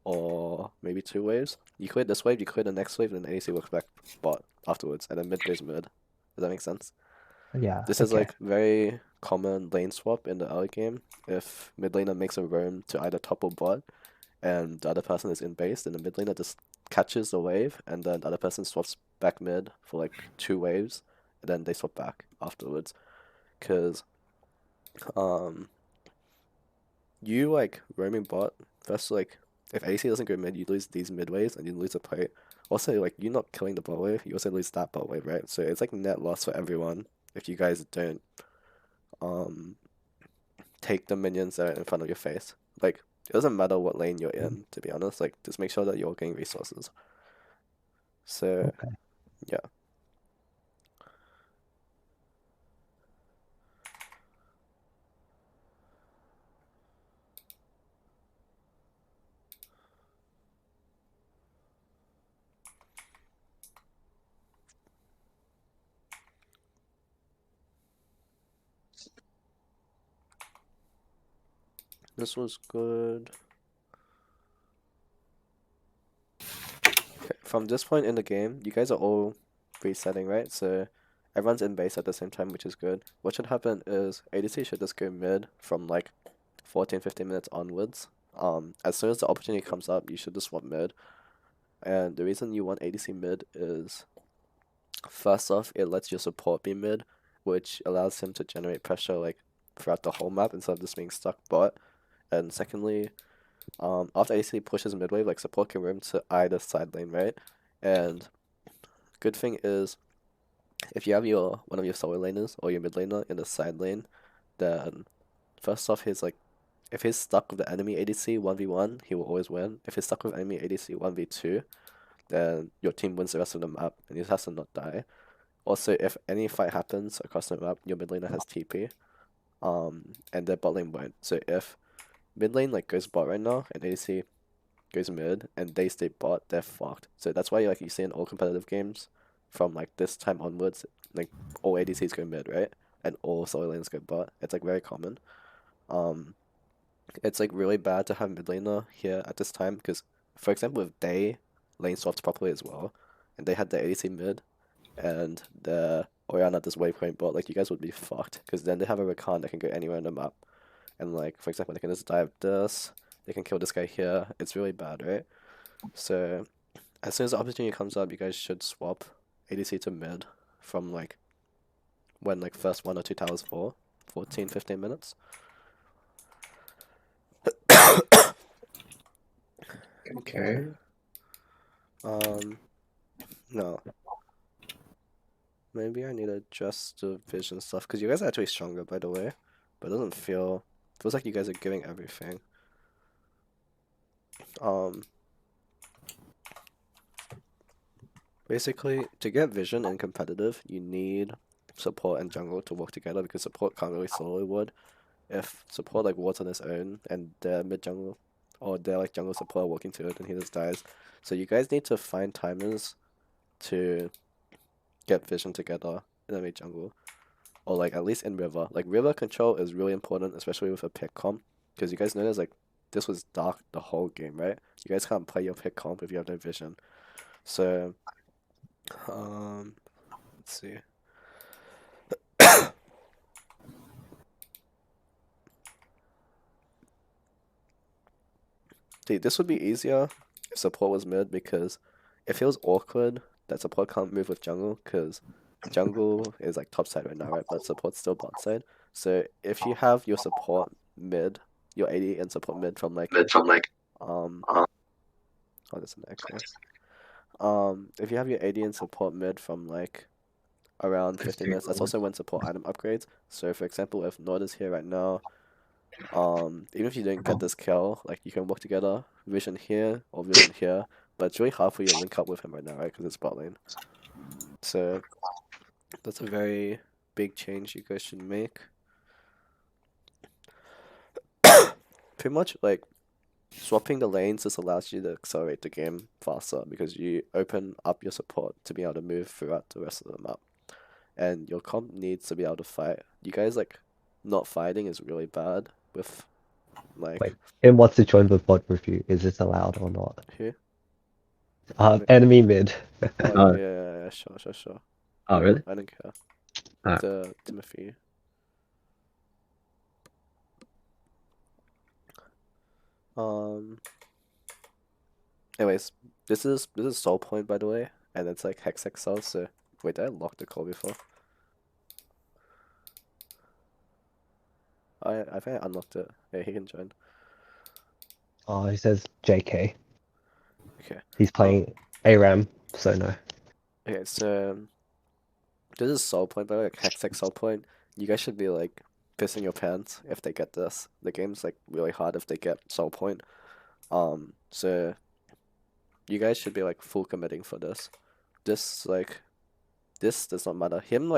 or maybe two waves. You clear this wave, you clear the next wave, and then ADC walks back bot afterwards, and then mid goes mid. Does that make sense? Yeah. This is like very common lane swap in the early game. If mid laner makes a roam to either top or bot, and the other person is in base, then the mid laner just catches the wave, and then the other person swaps back mid for like two waves, and then they swap back afterwards. Cause you like roaming bot, first like if AC doesn't go mid, you lose these mid waves and you lose a plate. Also, like you're not killing the bot wave, you also lose that bot wave, right? So it's like net loss for everyone if you guys don't take the minions that are in front of your face. Like it doesn't matter what lane you're in, to be honest. Like just make sure that you're getting resources. So yeah. This was good. Okay, from this point in the game, you guys are all resetting, right? So everyone's in base at the same time, which is good. What should happen is ADC should just go mid from like 14-15 minutes onwards. As soon as the opportunity comes up, you should just swap mid. And the reason you want ADC mid is, first off, it lets your support be mid, which allows him to generate pressure like throughout the whole map instead of just being stuck bot. And secondly, after ADC pushes mid wave, like support can roam to either side lane, right? And good thing is, if you have one of your solo laners or your mid laner in the side lane, then first off, if he's stuck with the enemy ADC 1v1, he will always win. If he's stuck with enemy ADC 1v2, then your team wins the rest of the map and he has to not die. Also, if any fight happens across the map, your mid laner has TP, and their bot lane won't. So if mid lane like goes bot right now and ADC goes mid and they stay bot, they're fucked. So that's why like you see in all competitive games from like this time onwards, like all ADCs go mid, right? And all solo lanes go bot. It's like very common. It's like really bad to have mid laner here at this time because, for example, if they lane swapped properly as well, and they had the ADC mid, and the Orianna this waypoint bot, like you guys would be fucked because then they have a Rakan that can go anywhere on the map, and like for example, they can just dive this, they can kill this guy here. It's really bad, right? So as soon as the opportunity comes up, you guys should swap ADC to mid from like when like first 1 or 2 towers fall, 14-15 minutes. Okay. No. Maybe I need to adjust the vision stuff because you guys are actually stronger, by the way, but it doesn't feels like you guys are giving everything. Basically, to get vision in competitive, you need support and jungle to work together because support can't really solo wood. If support like wards on his own and their mid jungle or their like jungle support are working to it, then he just dies. So you guys need to find timers to get vision together in a mid jungle, or like at least in river. Like river control is really important, especially with a pick comp, because you guys notice like this was dark the whole game, right? You guys can't play your pick comp if you have no vision. So, let's see. Dude, this would be easier if support was mid because it feels awkward that support can't move with jungle because jungle is like top side right now, right? But support's still bot side. So if you have your support mid, your AD and support mid from like oh, there's an echo. If you have your AD and support mid from like around 15 minutes, that's also when support item upgrades. So for example, if Nord is here right now, even if you don't get this kill, like you can work together, vision here or vision here, but it's really hard for you to link up with him right now, right? Because it's bot lane. So that's a very big change you guys should make. Pretty much like swapping the lanes just allows you to accelerate the game faster because you open up your support to be able to move throughout the rest of the map. And your comp needs to be able to fight. You guys like not fighting is really bad with like Wait, in what situation with bot review? Is this allowed or not? who? Enemy mid. Oh, yeah, sure. Oh, really? I don't care. Ah. Timothy. Anyways, this is Soul Point, by the way, and it's like Hex XL. So wait, did I lock the call before? I think I unlocked it. Yeah, he can join. Oh, he says JK. Okay. He's playing ARAM, so no. Okay, so this is Soul Point, by the way, like Hex Soul Point. You guys should be like pissing your pants if they get this. The game's like really hard if they get Soul Point. So you guys should be like full committing for this. This does not matter. Him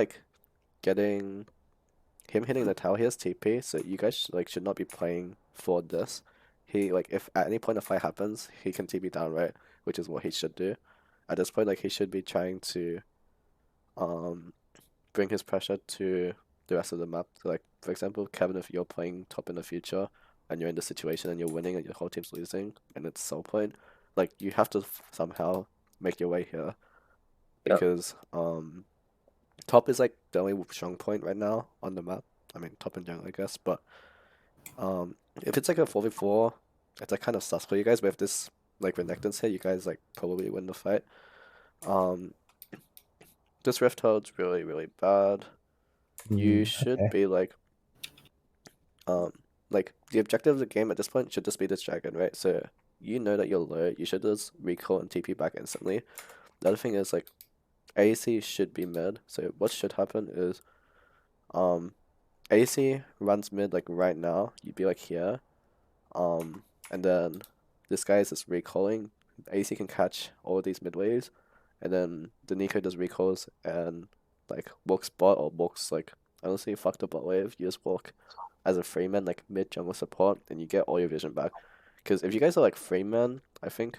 hitting the tower, he has TP, so you guys like should not be playing for this. He like if at any point a fight happens, he can TP down, right? Which is what he should do. At this point, like he should be trying to bring his pressure to the rest of the map. So, like for example, Kevin, if you're playing top in the future, and you're in the situation and you're winning and your whole team's losing and it's soul point, like you have to somehow make your way here. Yeah. Because top is like the only strong point right now on the map. I mean top and jungle I guess, but if it's like a 4v4, it's like kind of sus for you guys, but if this like Renekton's here, you guys like probably win the fight. This Rift Herald's really, really bad. You should okay. be like the objective of the game at this point should just be this dragon, right? So you know that you're low, you should just recall and TP back instantly. The other thing is like AC should be mid. So what should happen is AC runs mid like right now, you'd be like here. And then this guy is just recalling. AC can catch all of these mid waves, and then the Nico does recalls and like walks bot or walks like honestly fuck the bot wave. You just walk as a free man like mid jungle support, and you get all your vision back. Because if you guys are like free man, I think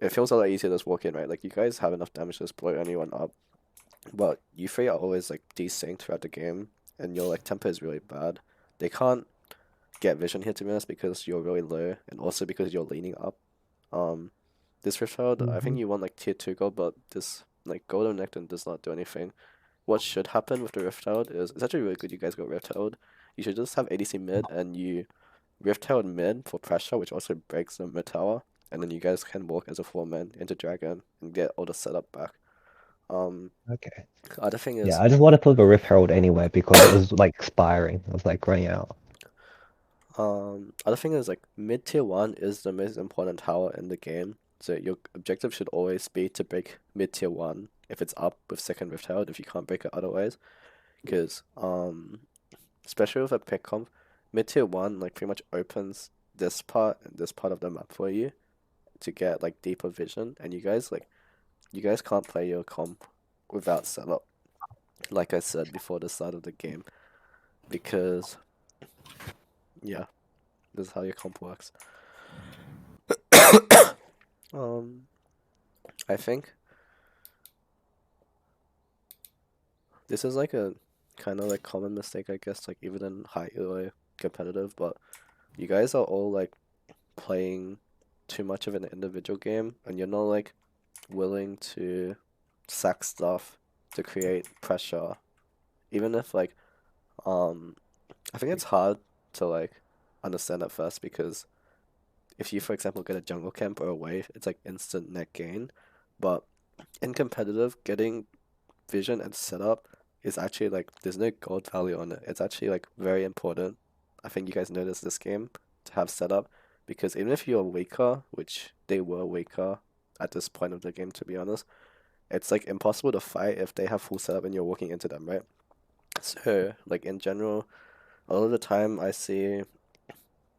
it feels a lot easier to just walk in, right? Like you guys have enough damage to just blow anyone up, but you three are always like desynced throughout the game, and your like tempo is really bad. They can't get vision here to be honest because you're really low, and also because you're leaning up. This Rift Herald, I think you want like tier 2 gold, but this like Golden Nectar does not do anything. What should happen with the Rift Herald is it's actually really good you guys got Rift Herald. You should just have ADC mid and you Rift Herald mid for pressure, which also breaks the mid tower, and then you guys can walk as a 4-man into Dragon and get all the setup back. Okay. Other thing is Yeah, I just wanted to put the Rift Herald anywhere because it was like expiring. I was like running out. other thing is like mid tier 1 is the most important tower in the game. So your objective should always be to break mid tier 1 if it's up with second Rift Herald, if you can't break it otherwise. Because especially with a pick comp, mid tier 1 like pretty much opens this part and this part of the map for you to get like deeper vision, and you guys can't play your comp without setup, like I said before the start of the game, because yeah, this is how your comp works. I think this is like a kind of like common mistake, I guess, like even in high elo competitive, but you guys are all like playing too much of an individual game, and you're not like willing to sack stuff to create pressure, even if like I think it's hard to like understand at first, because if you, for example, get a jungle camp or a wave, it's like instant net gain. But in competitive, getting vision and setup is actually like there's no gold value on it. It's actually like very important. I think you guys noticed this game to have setup, because even if you're weaker, which they were weaker at this point of the game, to be honest, it's like impossible to fight if they have full setup and you're walking into them, right? So like in general, a lot of the time I see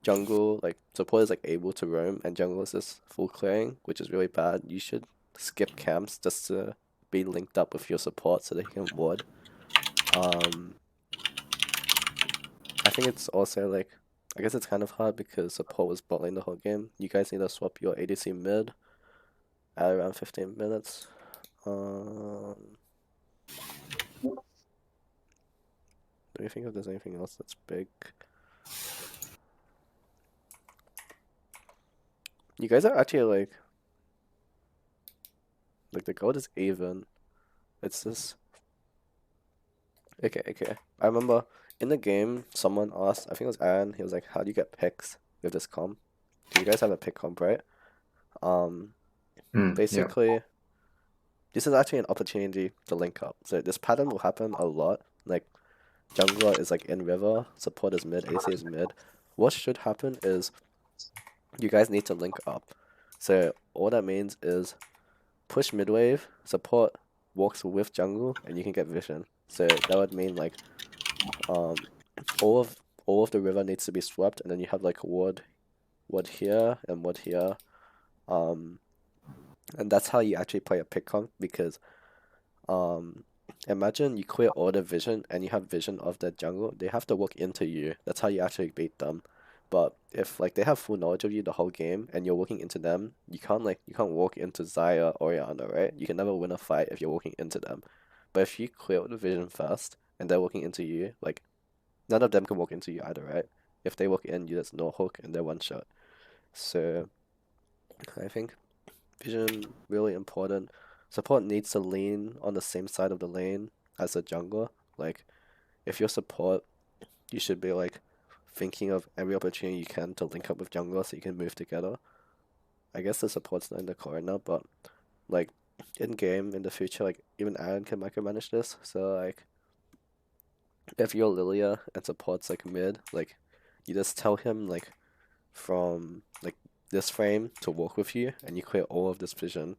jungle, like support is like able to roam and jungle is just full clearing, which is really bad. You should skip camps just to be linked up with your support so they can ward. I think it's also like, I guess it's kind of hard because support was bot lane the whole game. You guys need to swap your ADC mid at around 15 minutes. Let me think if there's anything else that's big. You guys are actually like the gold is even. It's just okay. I remember in the game someone asked, I think it was Aaron, he was like, how do you get picks with this comp? Do you guys have a pick comp, right? Basically this is actually an opportunity to link up. So this pattern will happen a lot. Like jungler is like in river, support is mid, AC is mid. What should happen is you guys need to link up. So all that means is push mid wave, support walks with jungle, and you can get vision. So that would mean like all of the river needs to be swept, and then you have like ward here and ward here. And that's how you actually play a pick comp, because imagine you clear all the vision and you have vision of the jungle, they have to walk into you. That's how you actually beat them. But if like they have full knowledge of you the whole game and you're walking into them, you can't walk into Xayah or Orianna, right? You can never win a fight if you're walking into them. But if you clear the vision first and they're walking into you, like none of them can walk into you either, right? if they walk in, you just no hook and they're one shot. So I think vision really important. Support needs to lean on the same side of the lane as the jungler. Like if you're support, you should be like thinking of every opportunity you can to link up with jungler so you can move together. I guess the support's not in the core now, but like in game in the future, like even Aaron can micromanage this. So like if you're Lilia and supports like mid, like you just tell him like from like this frame to walk with you and you clear all of this vision.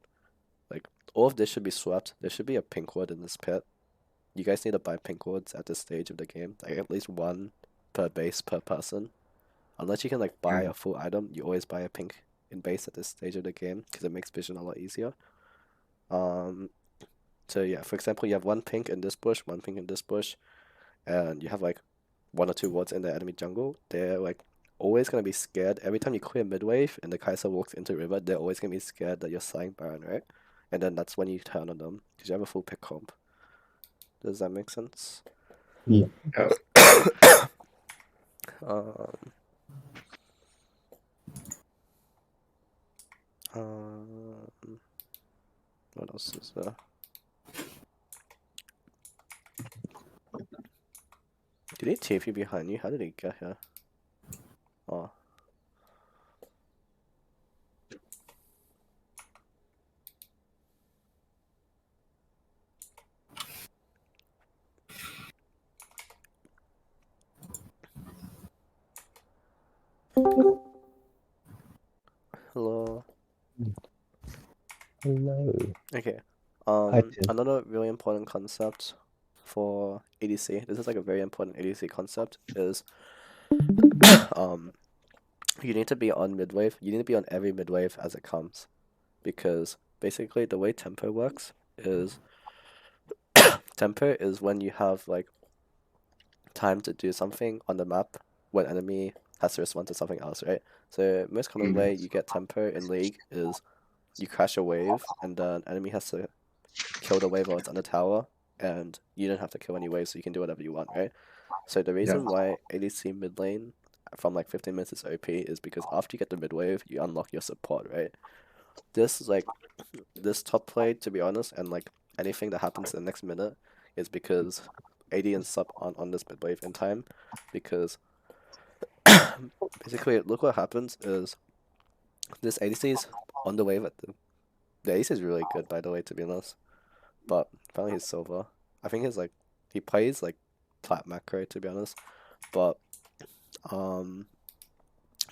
Like all of this should be swept. There should be a pink ward in this pit. You guys need to buy pink wards at this stage of the game. Like at least one per base per person. Unless you can like buy a full item, you always buy a pink in base at this stage of the game because it makes vision a lot easier. So yeah, for example, you have one pink in this bush, one pink in this bush, and you have like 1 or 2 wards in the enemy jungle. They're like always gonna be scared every time you clear mid wave and the Kai'Sa walks into river. They're always gonna be scared that you're selling Baron, right? And then that's when you turn on them because you have a full pick comp. Does that make sense? Yeah. What else is there? Did he TP behind you? How did he get here? Oh. Hello. Hello. Okay. Hi, Tim. Another really important concept for ADC. This is like a very important ADC concept. Is you need to be on mid wave. You need to be on every mid wave as it comes, because basically the way tempo works is tempo is when you have like time to do something on the map when enemy has to respond to something else, right? So most common way you get tempo in League is you crash a wave and then enemy has to kill the wave while it's on the tower, and you don't have to kill any waves, so you can do whatever you want, right? So the reason why ADC mid lane from like 15 minutes is OP is because after you get the mid wave, you unlock your support, right? This is like this top play, to be honest, and like anything that happens in the next minute is because AD and sub on this mid wave in time, because basically look what happens is this ADC is on the wave at the ADC is really good, by the way, to be honest, but apparently he's silver. I think he's like he plays like plat macro, to be honest, but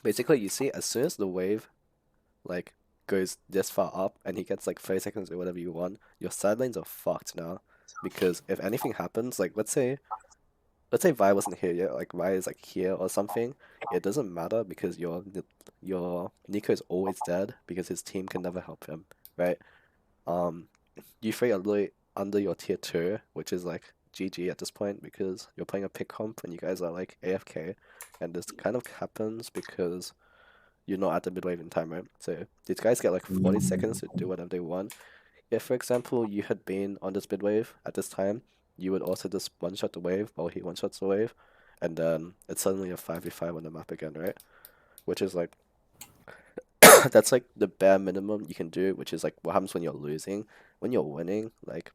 basically you see as soon as the wave like goes this far up and he gets like 30 seconds or whatever you want, your side lanes are fucked now, because if anything happens, like let's say Vi wasn't here yet, like Vi is like here or something, it doesn't matter because your Nico is always dead because his team can never help him, right? You three are literally under your tier 2, which is like GG at this point because you're playing a pick comp and you guys are like AFK, and this kind of happens because you're not at the mid wave in time, right? So these guys get like 40 seconds to do whatever they want. If, for example, you had been on this mid wave at this time, you would also just one-shot the wave while he one-shots the wave, and then it's suddenly a 5v5 on the map again, right? Which is like, that's like the bare minimum you can do, which is like what happens when you're losing. When you're winning, like,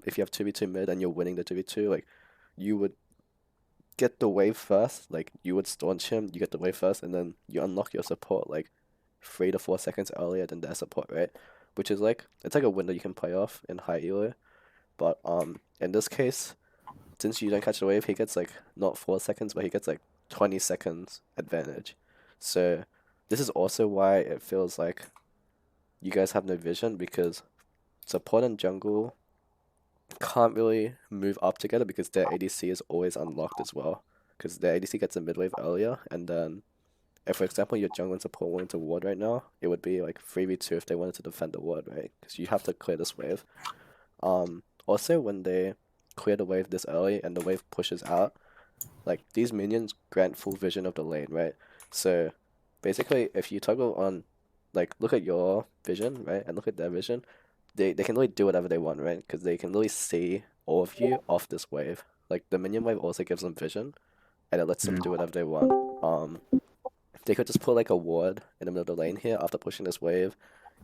if you have 2v2 mid and you're winning the 2v2, like, you would get the wave first, like, you would staunch him, you get the wave first, and then you unlock your support, like, 3 to 4 seconds earlier than their support, right? Which is like, it's like a window you can play off in high elo. But in this case, since you don't catch the wave, he gets like not 4 seconds, but he gets like 20 seconds advantage. So this is also why it feels like you guys have no vision, because support and jungle can't really move up together because their ADC is always unlocked as well. Because their ADC gets a mid wave earlier, and then if, for example, your jungle and support wanted to ward right now, it would be like 3v2 if they wanted to defend the ward, right? Because you have to clear this wave. Also, when they clear the wave this early and the wave pushes out, like, these minions grant full vision of the lane, right? So basically, if you toggle on, like, look at your vision, right, and look at their vision, they can really do whatever they want, right? Because they can really see all of you off this wave. Like, the minion wave also gives them vision, and it lets them do whatever they want. They could just put like a ward in the middle of the lane here after pushing this wave,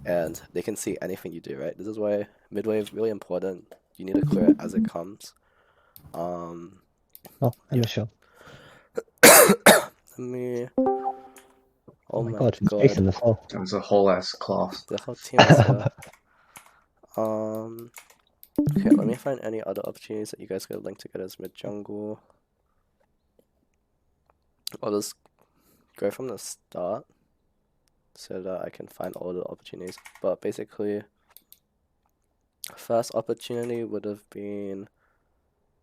and they can see anything you do, right? This is why mid wave really important. You need to clear it as it comes. Oh, I'm Yeah. sure. Let me. Oh my my god, he's god, Jason as well. That was a whole ass class. the whole team is here. Okay, let me find any other opportunities that you guys could link together as mid jungle. I'll just go from the start so that I can find all the opportunities. But basically, first opportunity would have been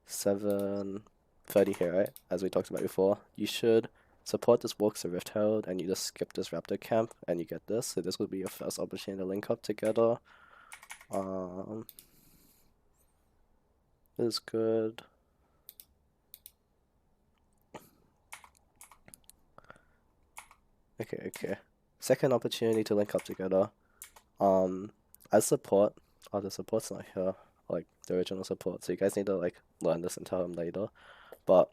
7:30 here, right? As we talked about before. You should support this Walks of Rift Herald and you just skip this Raptor camp and you get this. So this would be your first opportunity to link up together. This is good. Okay. Second opportunity to link up together. As support, the support's not here, like the original support, so you guys need to like learn this and tell him later. But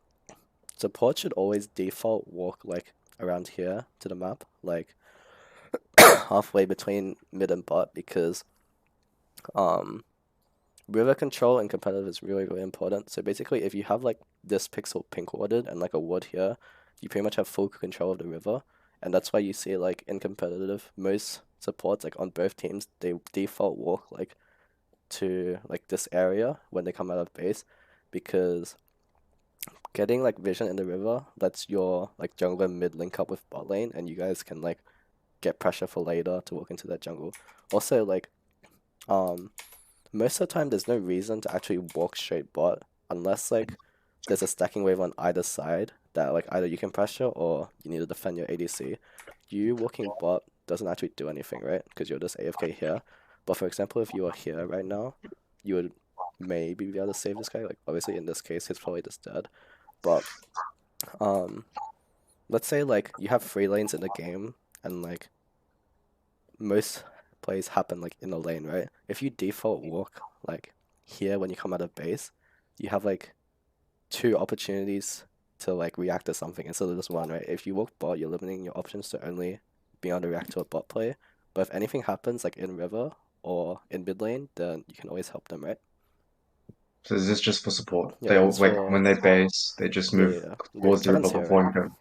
support should always default walk like around here to the map, like halfway between mid and bot, because river control in competitive is really, really important. So basically, if you have like this pixel pink warded and like a ward here, you pretty much have full control of the river. And that's why you see like in competitive, most supports like on both teams, they default walk like to like this area when they come out of base, because getting like vision in the river lets your like jungler mid link up with bot lane, and you guys can like get pressure for later to walk into that jungle. Also, like most of the time there's no reason to actually walk straight bot unless like there's a stacking wave on either side that like either you can pressure or you need to defend your ADC. You walking bot doesn't actually do anything, right? Because you're just AFK here. But for example, if you are here right now, you would maybe be able to save this guy. Like obviously in this case, he's probably just dead. But let's say like you have 3 lanes in the game and like most plays happen like in a lane, right? If you default walk like here when you come out of base, you have like 2 opportunities to like react to something instead of just 1, right? If you walk bot, you're limiting your options to only being able to react to a bot play. But if anything happens like in river or in mid lane, then you can always help them, right? So is this just for support? Yeah, They all it's like for- when they base, they just move Yeah. towards the river Kevin's here, before right? you go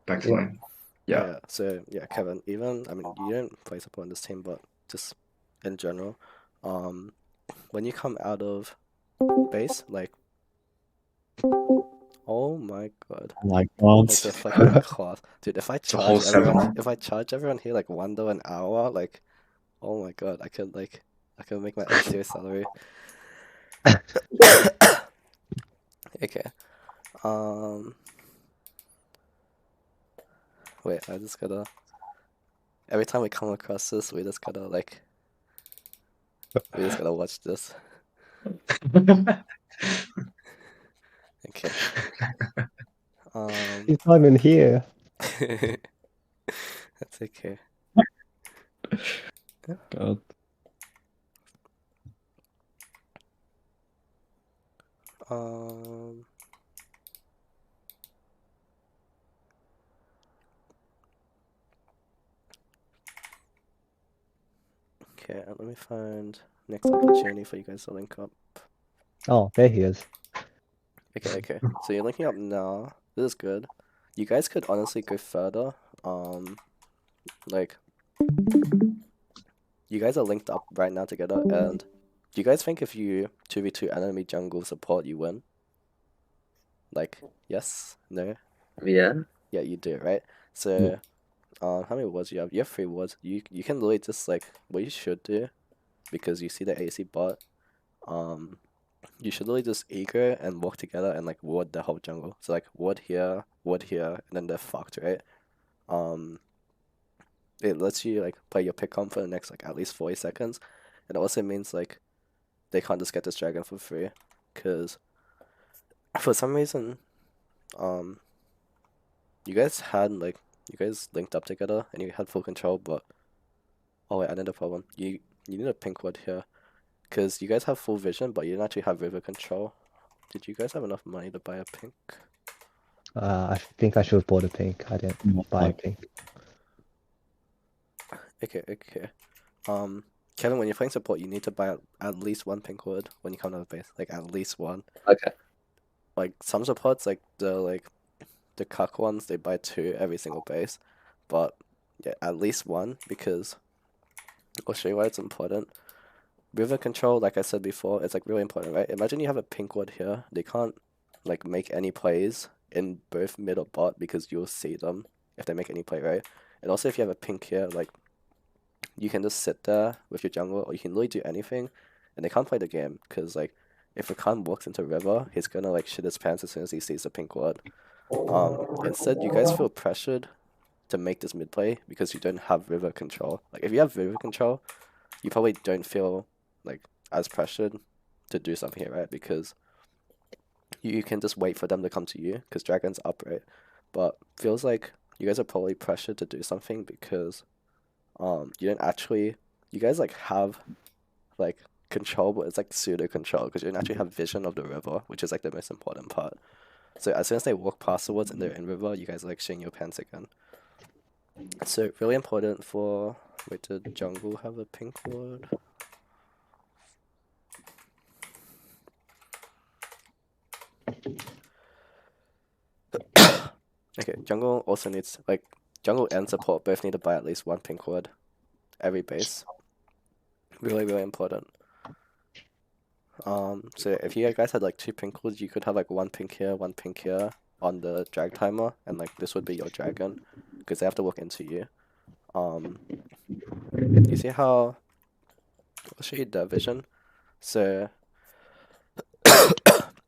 back to Yeah. lane. Yeah. So yeah, Kevin, even I mean you don't play support in this team, but just in general, when you come out of base, like oh my god. Oh my god. Like the fucking class. Dude, if I a whole charge everyone seminar. if I charge everyone here like $1 an hour, like oh my god, I could make my own tier salary. Okay. Wait, I just gotta every time we come across this, we just gotta watch this. Okay. He's not even here. That's okay. God. Okay, let me find next opportunity for you guys to link up. Oh, there he is. Okay. So you're linking up now. This is good. You guys could honestly go further. Like you guys are linked up right now together, and do you guys think if you 2v2 enemy jungle support you win? Like yes? No? Yeah. Yeah, you do, right? So how many wards do you have? You have 3 wards. You can literally just like what you should do, because you see the AC bot, you should literally just eco and walk together and like ward the whole jungle. So like ward here, and then they're fucked, right? It lets you like play your pick comp for the next like at least 40 seconds. It also means like they can't just get this dragon for free, because for some reason you guys linked up together and you had full control, but oh wait, I know the problem. You need a pink ward here, because you guys have full vision but you didn't actually have river control. Did you guys have enough money to buy a pink? I think I should have bought a pink. I didn't buy a Like, pink. Okay. Kevin, when you're playing support, you need to buy at least one pink word when you come out of base. Like at least one. Okay. Like some supports, like the cuck ones, they buy 2 every single base. But yeah, at least one, because I'll show you why it's important. River control, like I said before, it's like really important, right? Imagine you have a pink ward here. They can't like make any plays in both mid or bot because you'll see them if they make any play, right? And also if you have a pink here, like you can just sit there with your jungle, or you can literally do anything, and they can't play the game because like if Rakan walks into River, he's gonna like shit his pants as soon as he sees the pink ward. Instead, you guys feel pressured to make this mid play because you don't have River control. Like if you have River control, you probably don't feel like as pressured to do something here, right? Because you can just wait for them to come to you because Dragon's up, right? But feels like you guys are probably pressured to do something because you don't actually, you guys like have like control, but it's like pseudo control because you don't actually have vision of the river, which is like the most important part. So as soon as they walk past the woods and they're in river, you guys are like shitting your pants again. So really important for, wait, did jungle have a pink ward? Okay, jungle also needs, like, jungle and support both need to buy at least one pink ward every base. Really, really important. So if you guys had like 2 pink wards, you could have like 1 pink here, 1 pink here on the drag timer, and like this would be your dragon, because they have to walk into you. You see how, I'll show you the vision. So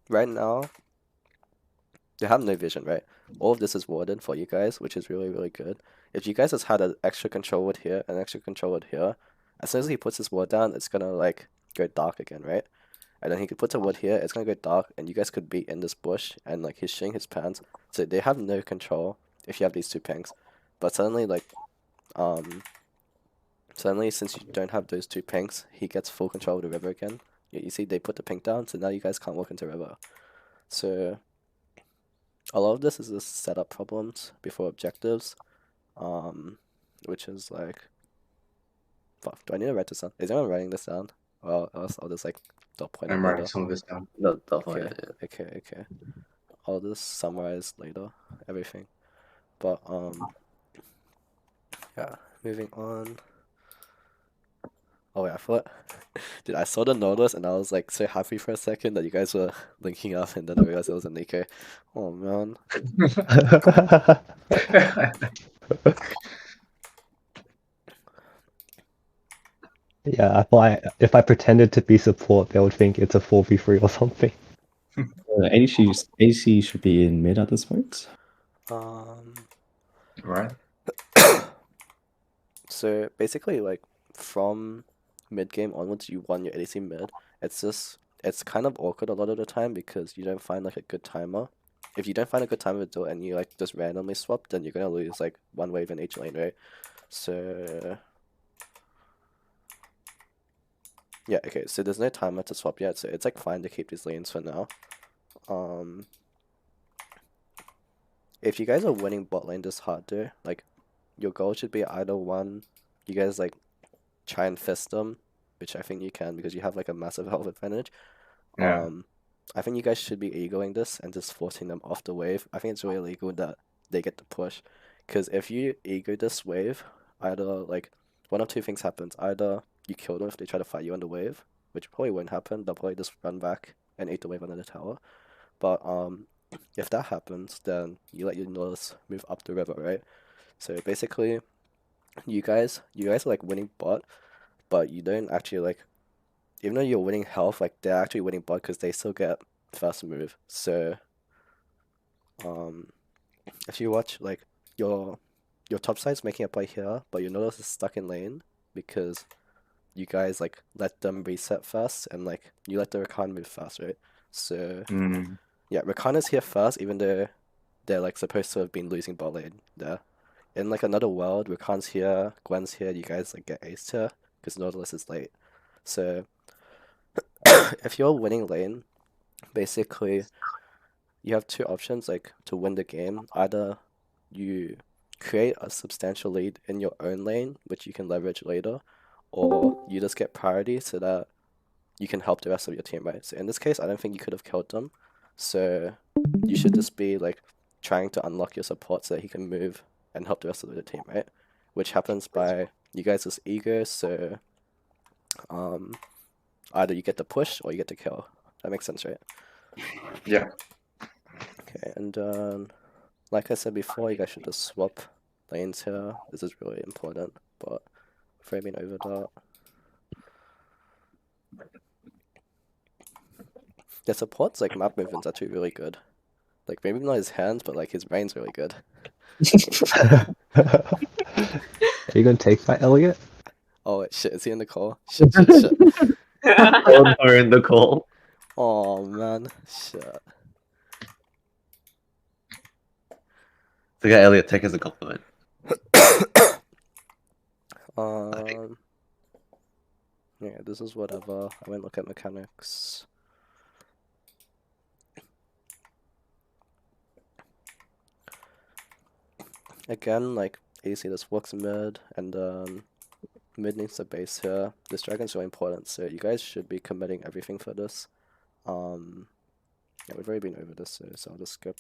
right now, they have no vision, right? All of this is warded for you guys, which is really, really good. If you guys just had an extra control ward here, an extra control ward here, as soon as he puts his ward down, it's gonna like go dark again, right? And then he could put a wood here, it's gonna go dark, and you guys could be in this bush, and like he's shitting his pants. So they have no control if you have these 2 pinks. But suddenly, like, suddenly since you don't have those 2 pinks, he gets full control of the river again. You see, they put the pink down, so now you guys can't walk into river. So a lot of this is just setup problems before objectives, which is like, fuck, do I need to write this down? Is anyone writing this down? Or else I'll just like dot point it I'm writing later. some of this down. No, don't Okay, worry. okay. I'll just summarize later everything. But yeah, moving on. Oh wait, I thought dude, I saw the notice and I was like so happy for a second that you guys were linking up, and then I realized it was a Nico. Oh man. Yeah, I thought if I pretended to be support, they would think it's a 4v3 or something. AC should be in mid at this point. Right? So basically, like from mid game onwards, you won your ADC mid. It's kind of awkward a lot of the time because you don't find like a good timer. If you don't find a good timer to do it and you like just randomly swap, then you're gonna lose like 1 wave in each lane, right? So yeah, okay. So there's no timer to swap yet, so it's like fine to keep these lanes for now. If you guys are winning bot lane this hard, though, like your goal should be either one, you guys like try and fist them, which I think you can because you have like a massive health advantage. Yeah. I think you guys should be egoing this and just forcing them off the wave. I think it's really illegal that they get the push, because if you ego this wave, either like one of 2 things happens. Either you kill them if they try to fight you on the wave, which probably won't happen. They'll probably just run back and eat the wave under the tower. But if that happens, then you let your Nautilus move up the river, right? So basically, you guys are like winning bot, but you don't actually like, even though you're winning health, like they're actually winning bot because they still get first move. So if you watch like your top side's making a play here, but your Nautilus is stuck in lane because you guys like let them reset first, and like you let the Rakan move fast, right? So yeah, Rakan is here first, even though they're like supposed to have been losing bot lane there. In like another world, Rakan's here, Gwen's here, you guys like get aced here because Nautilus is late. So if you're winning lane, basically you have two options like to win the game. Either you create a substantial lead in your own lane, which you can leverage later, or you just get priority so that you can help the rest of your team, right? So in this case, I don't think you could have killed them. So you should just be like trying to unlock your support so that he can move and help the rest of the team, right? Which happens by you guys' ego, so either you get the push or you get the kill. That makes sense, right? Yeah. Okay, and like I said before, you guys should just swap lanes here. This is really important, but framing over that. The support's like map movement's actually really good. Like maybe not his hands, but like his brain's really good. Are you gonna take that, Elliot? Oh wait, shit, is he in the call? Shit, shit, shit. Both are in the call. Oh man, shit. So yeah, Elliot, take as a compliment. Yeah, this is whatever. I won't look at mechanics. Again, like AC, this works mid, and mid needs a base here. This dragon's really important, so you guys should be committing everything for this. Yeah, we've already been over this, so I'll just skip.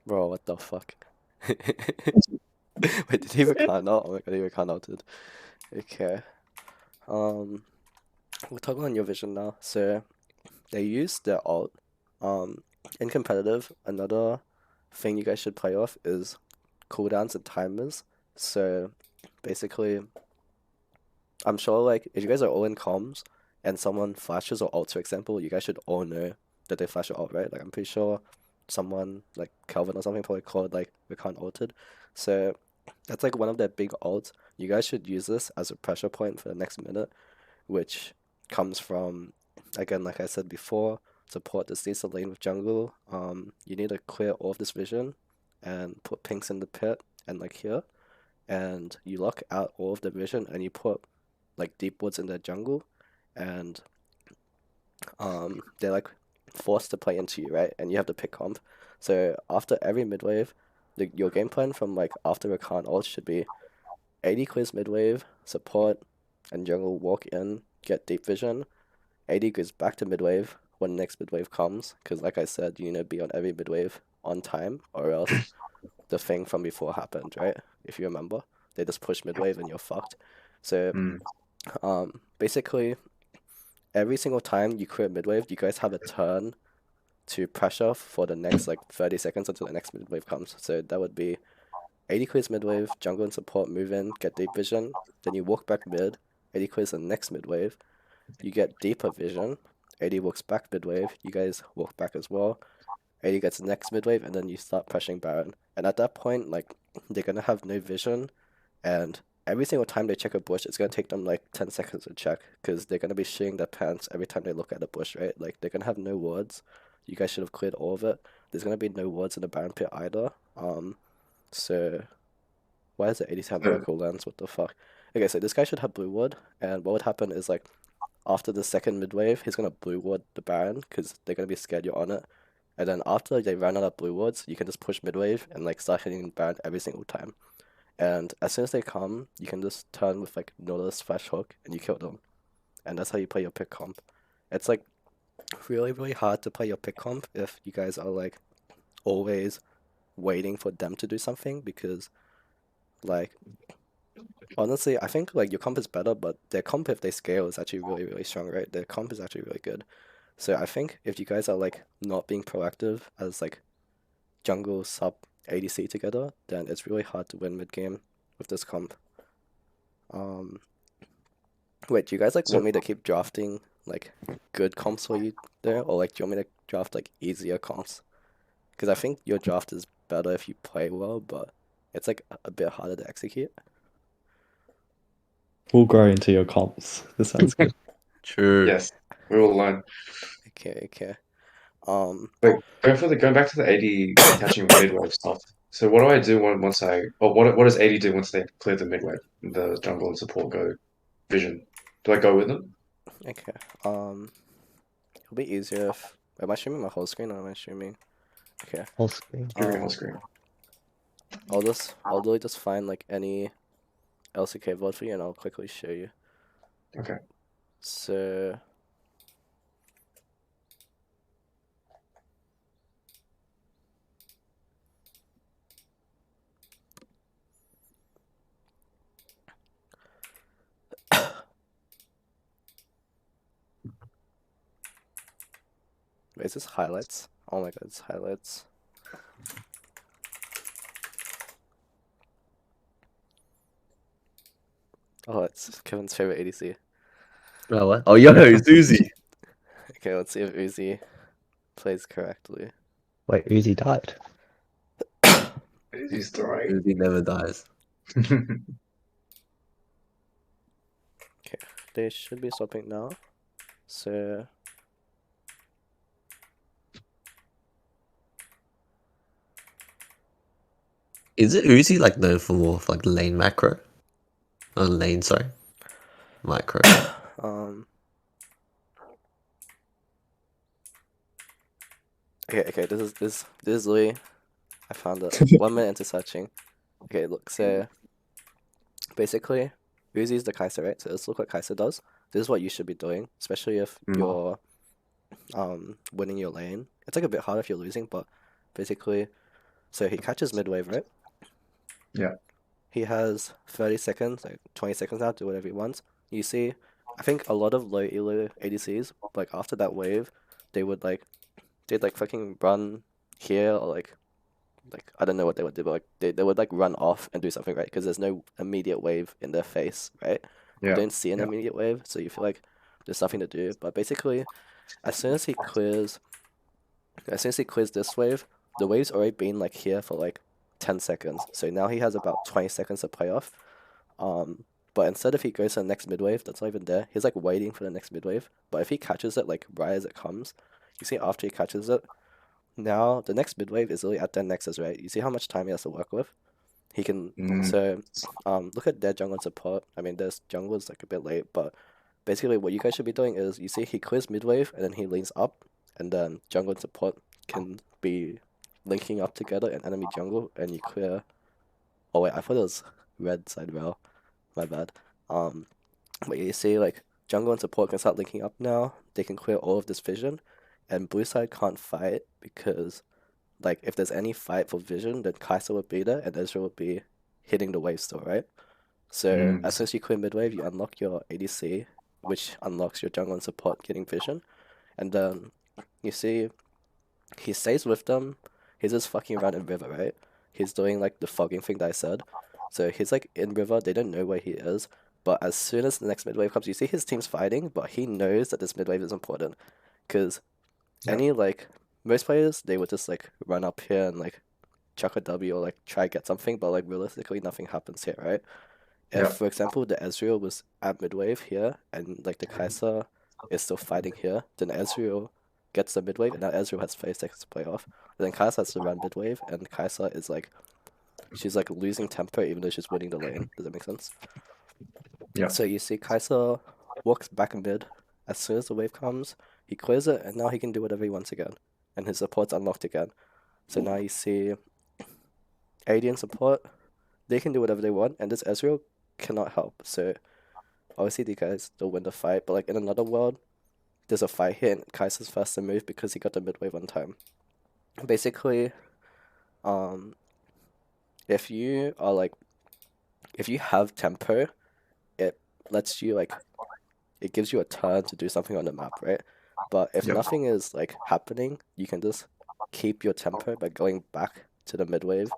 Bro, what the fuck? Wait, did he recon out? Oh my god, he recon outed. Okay. We'll talk on your vision now. So they use their ult. In competitive, another thing you guys should play off is cooldowns and timers. So basically, I'm sure like if you guys are all in comms and someone flashes or ults, for example, you guys should all know that they flash or ult, right? Like I'm pretty sure someone like Kelvin or something probably called like recon ulted. So that's like one of their big ults. You guys should use this as a pressure point for the next minute, which comes from, again, like I said before, support this needs to lane with jungle. You need to clear all of this vision and put pinks in the pit and like here, and you lock out all of the vision and you put like deep woods in the jungle, and they're like forced to play into you, right? And you have to pick comp. So after every mid wave, your game plan from like after recon ult should be AD clears mid wave, support and jungle walk in, get deep vision. AD goes back to mid wave when the next mid wave comes, because like I said, you need to be on every mid wave on time, or else the thing from before happened, right? If you remember, they just push mid wave and you're fucked. So basically, every single time you clear mid wave, you guys have a turn to pressure for the next like 30 seconds until the next mid wave comes. So that would be AD clears mid wave, jungle and support move in, get deep vision, then you walk back mid, AD clears the next mid wave, you get deeper vision, AD walks back mid wave, you guys walk back as well, AD gets the next mid wave, and then you start pressuring Baron. And at that point, like, they're gonna have no vision, and every single time they check a bush, it's gonna take them like 10 seconds to check, because they're gonna be shitting their pants every time they look at the bush, right? Like, they're gonna have no wards. You guys should have cleared all of it. There's gonna be no wards in the Baron pit either. So why does the 80s have miracle lens? What the fuck? Okay, so this guy should have blue ward, and what would happen is like after the second mid wave, he's gonna blue ward the Baron because they're gonna be scared you're on it. And then after they run out of blue wards, you can just push mid wave and like start hitting Baron every single time. And as soon as they come, you can just turn with like Nautilus flash hook and you kill them. And that's how you play your pick comp. It's like really, really hard to play your pick comp if you guys are like always waiting for them to do something, because like honestly I think like your comp is better, but their comp if they scale is actually really, really strong, right? Their comp is actually really good. So I think if you guys are like not being proactive as like jungle sub ADC together, then it's really hard to win mid game with this comp. Wait, do you guys like want me to keep drafting like good comps for you there, or like do you want me to draft like easier comps? Because I think your draft is better if you play well, but it's like a bit harder to execute. We'll grow into your comps. This sounds good. True. Yes, we will learn. Okay. Going back to the AD catching mid wave stuff. So what do I do once what does AD do once they clear the mid wave? The jungle and support go vision. Do I go with them? Okay. It'll be easier if. Am I streaming my whole screen or am I streaming? Okay. Whole screen. Streaming whole screen. I'll literally just find like any LCK VOD for you and I'll quickly show you. Okay. So wait, is this highlights? Oh my god, it's highlights. Oh, it's Kevin's favorite ADC. Oh, what? Oh, yo, it's Uzi. Okay, let's see if Uzi plays correctly. Wait, Uzi died. He's throwing. Uzi never dies. They should be stopping now. So Is it Uzi like known for more of, like lane macro? Oh, lane, sorry. Micro. okay, this is Louis. I found it 1 minute into searching. Okay, look, so basically Uzi's the Kai'Sa, right? So this look what Kai'Sa does. This is what you should be doing, especially if you're winning your lane. It's like a bit hard if you're losing, but basically, so he catches mid wave, right? Yeah. He has 30 seconds, like 20 seconds now, do whatever he wants. You see, I think a lot of low elo ADCs, like after that wave, they'd fucking run here or like I don't know what they would do, but like they would like run off and do something, right? Because there's no immediate wave in their face, right? You Yeah. don't see an immediate wave, so you feel like there's nothing to do. But basically, as soon as he clears this wave, the wave's already been like here for like 10 seconds. So now he has about 20 seconds to play off. But instead if he goes to the next mid wave that's not even there, he's like waiting for the next mid wave. But if he catches it like right as it comes, you see after he catches it, now the next mid wave is really at their nexus, right? You see how much time he has to work with? He can look at their jungle and support. I mean their jungle is like a bit late, but basically what you guys should be doing is you see he clears mid wave and then he leans up and then jungle and support can be linking up together in enemy jungle and you clear. Oh wait, I thought it was red side rail. My bad. But you see like jungle and support can start linking up now. They can clear all of this vision, and blue side can't fight because like if there's any fight for vision, then Kai'Sa would be there and Ezreal would be hitting the wave still, right? So as soon as you clear mid wave, you unlock your ADC, which unlocks your jungle and support getting vision, and then you see he stays with them. He's just fucking around in river, right? He's doing like the fogging thing that I said. So he's like in river, they don't know where he is. But as soon as the next mid wave comes, you see his team's fighting, but he knows that this mid wave is important. Because most players, they would just like run up here and like chuck a W or like try get something, but like realistically nothing happens here, right? If for example the Ezreal was at mid wave here and like the Kai'Sa is still fighting here, then Ezreal gets the mid wave and now Ezreal has 5 seconds to play off. And then Kai'Sa has to run mid wave and Kai'Sa is like she's like losing tempo even though she's winning the lane. Does that make sense? Yeah. So you see Kai'Sa walks back mid. As soon as the wave comes, he clears it and now he can do whatever he wants again. And his support's unlocked again. So now you see AD and support, they can do whatever they want and this Ezreal cannot help. So obviously these guys don't win the fight, but like in another world, there's a fight here and Kai'Sa's first to move because he got the mid wave on time. Basically, if you have tempo, it lets you like it gives you a turn to do something on the map, right? But if nothing is like happening, you can just keep your tempo by going back to the mid wave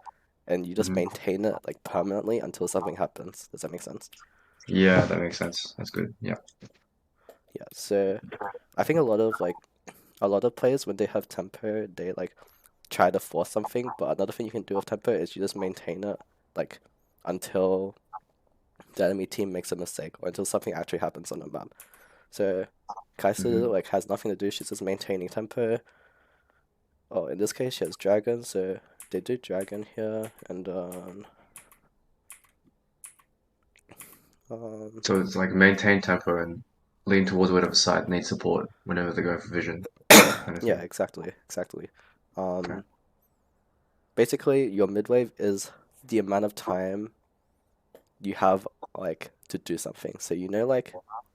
and you just maintain it like permanently until something happens. Does that make sense? Yeah, that makes sense. That's good. Yeah. Yeah, so I think a lot of players when they have tempo, they like try to force something, but another thing you can do with tempo is you just maintain it like until the enemy team makes a mistake or until something actually happens on the map. So Kai'Sa like has nothing to do, she's just maintaining tempo. Oh, in this case, she has dragon, so they do dragon here, and So it's like maintain tempo and lean towards whatever side needs support whenever they go for vision. kind of yeah, thing. exactly. Basically, your mid wave is the amount of time you have like to do something. So you know, like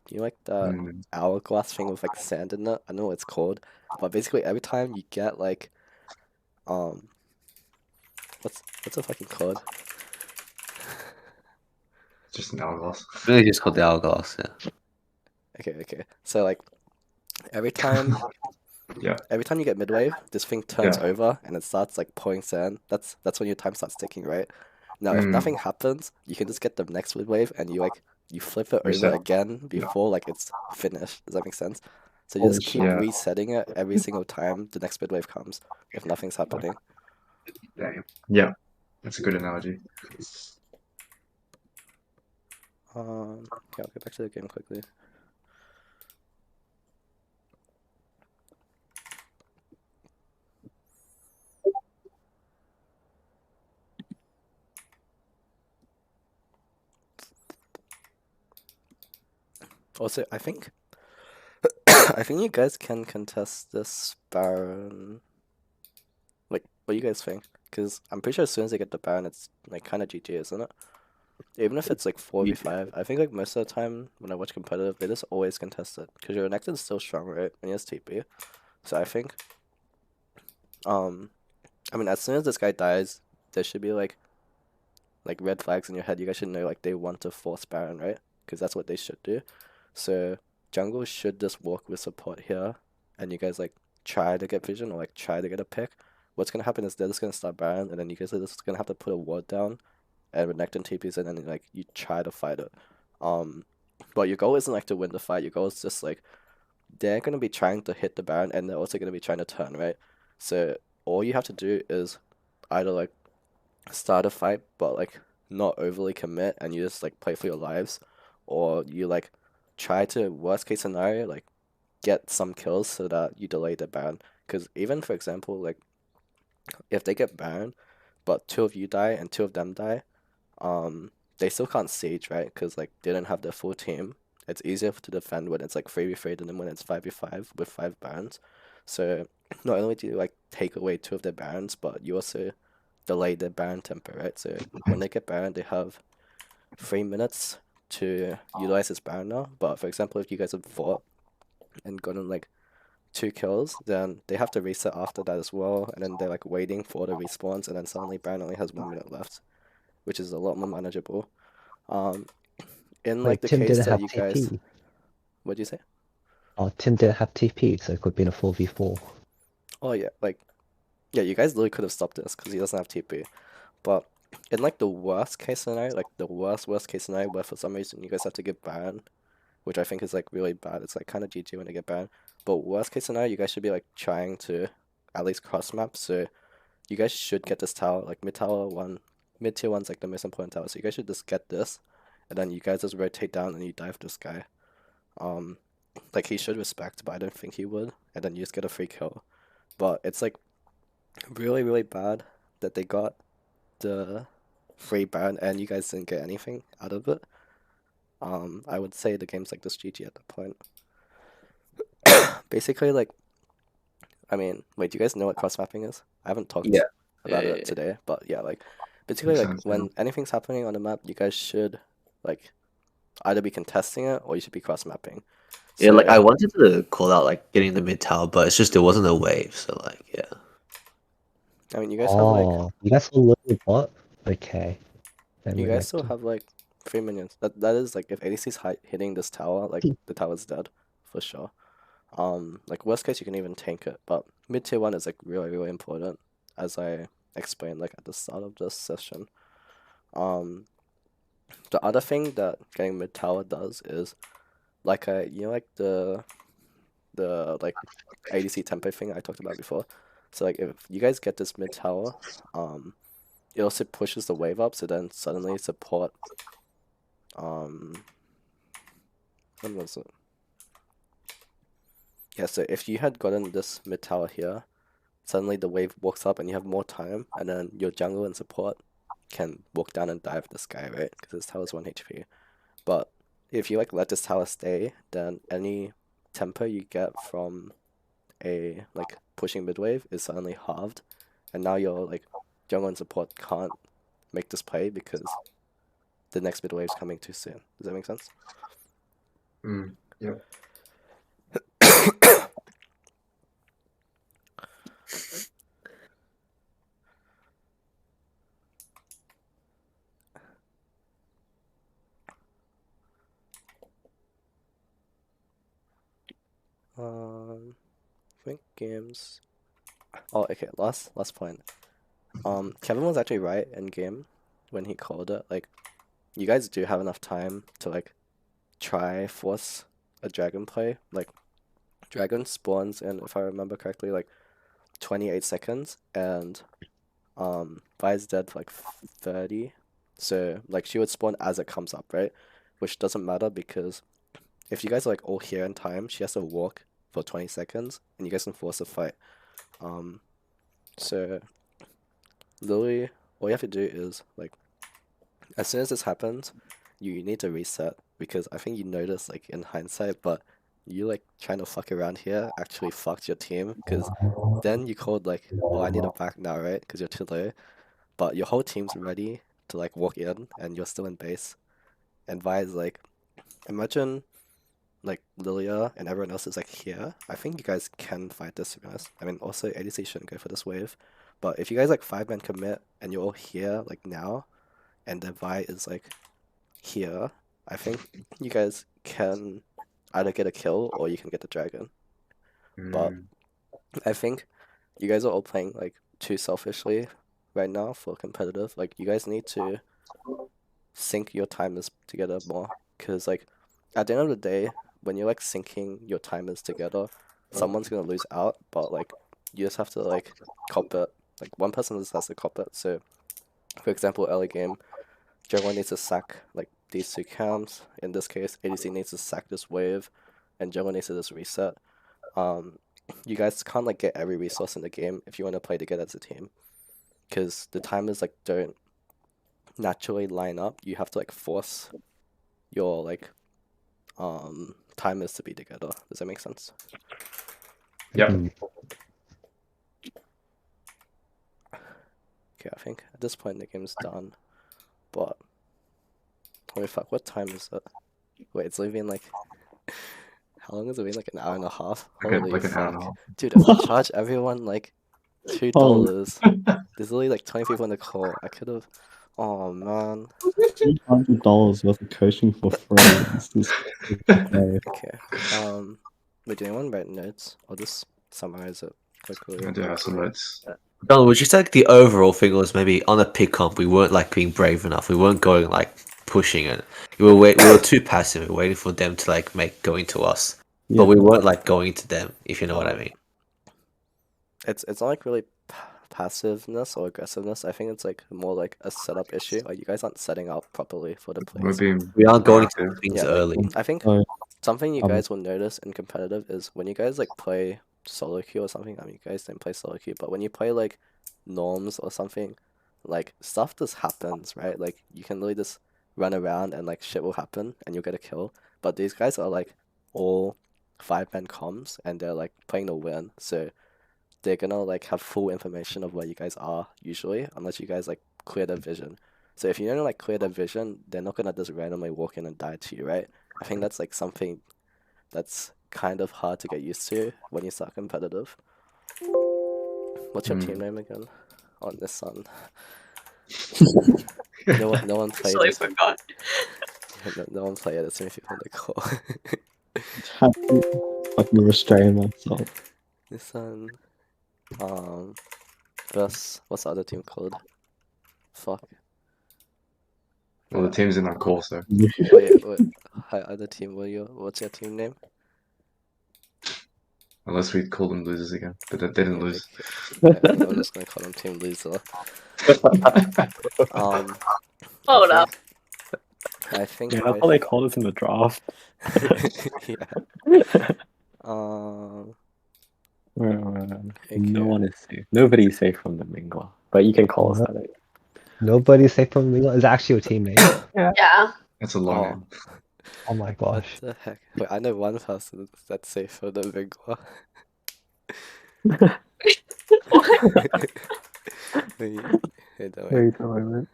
the Mm. hourglass thing with like sand in it. I don't know what it's called, but basically every time you get like what's it fucking called? It's just an hourglass. Really just called the hourglass. Yeah. Okay. So like every time Yeah. every time you get midwave, this thing turns Yeah. over and it starts like pouring sand. That's when your time starts ticking, right? Now, if Mm. nothing happens, you can just get the next midwave and you flip it over Reset. again before like it's finished. Does that make sense? So you just keep Yeah. resetting it every single time the next midwave comes if nothing's happening. Damn. Yeah. That's a good analogy. Yeah, I'll get back to the game quickly. Also, I think I think you guys can contest this Baron. Like, what do you guys think? Because I'm pretty sure as soon as they get the Baron, it's like kind of GG, isn't it? Even if it's like 4v5, I think like most of the time when I watch competitive, they just always contest it because your Renekton's still strong, right? And he has TP. So I think, I mean, as soon as this guy dies, there should be like red flags in your head. You guys should know like they want to force Baron, right? Because that's what they should do. So jungle should just walk with support here, and you guys like try to get vision or like try to get a pick. What's gonna happen is they're just gonna start Baron, and then you guys are just gonna have to put a ward down, and Renekton TPs, and then like you try to fight it. But your goal isn't like to win the fight. Your goal is just like they're gonna be trying to hit the Baron, and they're also gonna be trying to turn, right? So all you have to do is either like start a fight, but like not overly commit, and you just like play for your lives, or you like try to worst case scenario like get some kills so that you delay the Baron. Because even for example, like if they get Baron, but two of you die and two of them die, they still can't siege, right? Because like they don't have their full team. It's easier to defend when it's like 3v3 than when it's 5v5 with 5 Barons. So not only do you like take away two of their Barons, but you also delay their Baron tempo, right? So when they get Baron, they have 3 minutes to utilize this Baron now. But for example, if you guys have fought and gotten like 2 kills, then they have to reset after that as well, and then they're like waiting for the respawns, and then suddenly Baron only has 1 minute left, which is a lot more manageable. In like the Tim case didn't that have you guys, TP. what'd you say? Oh, Tim didn't have TP, so it could be in a 4v4. Oh yeah, like yeah, you guys literally could have stopped this because he doesn't have TP. But in like the worst case scenario, like the worst case scenario where for some reason you guys have to get Baron, which I think is like really bad. It's like kind of GG when they get Baron. But worst case scenario, you guys should be like trying to at least cross map. So you guys should get this tower, like mid tower 1, mid tier 1's like the most important tower. So you guys should just get this, and then you guys just rotate down and you dive this guy. Like he should respect, but I don't think he would. And then you just get a free kill. But it's like really, really bad that they got the free Baron and you guys didn't get anything out of it. I would say the game's like this GG at that point. Basically, like, I mean, wait, do you guys know what cross mapping is? I haven't talked Yeah. about Yeah, it yeah. today, but yeah, like, basically, Makes like, sense, when yeah. anything's happening on the map, you guys should, like, either be contesting it or you should be cross mapping. Yeah, like I So, wanted to call out like getting the mid tower, but it's just there wasn't a wave, so like yeah. I mean, you guys have like, Oh, you guys will little bot? Okay. Then you we're guys still next. have like 3 minions. That is like, if ADC's hitting this tower, like, the tower's dead for sure. Like worst case you can even tank it, but mid tier 1 is like really, really important, as I explained like at the start of this session. The other thing that getting mid tower does is like you know, like the like ADC tempo thing I talked about before. So like if you guys get this mid tower, it also pushes the wave up, so then suddenly support when was it? Yeah, so if you had gotten this mid tower here, suddenly the wave walks up and you have more time, and then your jungle and support can walk down and dive this guy, right? Because his tower's 1 HP. But if you like let this tower stay, then any tempo you get from a like pushing mid wave is suddenly halved, and now your like jungle and support can't make this play because the next mid wave's coming too soon. Does that make sense? Yep. I think games. Oh, okay. Last point. Kevin was actually right in game when he called it. Like, you guys do have enough time to like try force a dragon play. Like, dragon spawns in, if I remember correctly, like 28 seconds, and Vi's dead for like 30. So like she would spawn as it comes up, right? Which doesn't matter because if you guys are like all here in time, she has to walk for 20 seconds, and you guys can force a fight. So literally, all you have to do is like, as soon as this happens, you need to reset, because I think you notice like in hindsight, but you like trying to fuck around here actually fucked your team, because then you called like, oh, I need a back now, right? Because you're too low, but your whole team's ready to like walk in, and you're still in base, and Vi is like, imagine like Lilia and everyone else is like here. I think you guys can fight this, to be honest. I mean, also ADC shouldn't go for this wave, but if you guys like 5-man commit and you're all here like now, and the Vi is like here, I think you guys can either get a kill or you can get the dragon. But I think you guys are all playing like too selfishly right now for competitive. Like, you guys need to sync your timers together more, because like at the end of the day, when you're like syncing your timers together, someone's gonna lose out, but like you just have to like cop it. Like, one person just has to cop it. So for example, early game, Jungle needs to sack like these two camps. In this case, ADC needs to sack this wave, and Jungle needs to just reset. You guys can't like get every resource in the game if you want to play together as a team, because the timers like don't naturally line up. You have to like force your like timers to be together. Does that make sense? Yep. Okay, I think at this point the game's done. But holy fuck, what time is it? Wait, it's only been like how long has it been? Like an hour and a half? Holy Like an hour and a fuck. half. Dude, if I charge everyone like $2, there's only like 20 people in the call. I could have. Oh man. $200 worth of coaching for free. This is okay. Okay. Wait, do anyone write notes? I'll just summarize it quickly. I do have some notes. Don, would you say like the overall thing was maybe on a pick comp we weren't like being brave enough? We weren't going like pushing it. We were too passive. We were waiting for them to like make going to us, but we weren't like going to them. If you know what I mean. It's not like really passiveness or aggressiveness. I think it's like more like a setup issue. Like, you guys aren't setting up properly for the plays. We aren't going to things Yeah, like, early. I think Oh, something you guys will notice in competitive is when you guys like play solo queue or something. I mean, you guys didn't play solo queue, but when you play like norms or something, like stuff just happens, right? Like, you can literally just run around and like shit will happen and you'll get a kill. But these guys are like all 5-man comms and they're like playing to win, so they're gonna like have full information of where you guys are usually, unless you guys like clear their vision. So if you don't like clear their vision, they're not gonna just randomly walk in and die to you, right? I think that's like something that's kind of hard to get used to when you start competitive. What's your team name again? On this one. No one played Actually it. forgot. No one played it. There's so many people on the call. Have to fucking restrain myself. This one. Versus, what's the other team called? Fuck. Well, the team's in that call, so. Wait. Hi, other team. What's your team name? Unless we call them losers again, but they didn't Yeah, lose. I think I'm just gonna call them Team Loser. Hold up. I think. Yeah, that's how they called us in the draft. Yeah. Okay. No one is safe. Nobody's safe from the Mingwa. But you can call us What? that. Nobody's safe from Mingwa. It's actually your teammate. Yeah. That's a long Oh, name. Oh my what gosh. the heck? Wait, I know one person that's safe for the Mingwa. Wait, hey, don't What are wait. you talking about?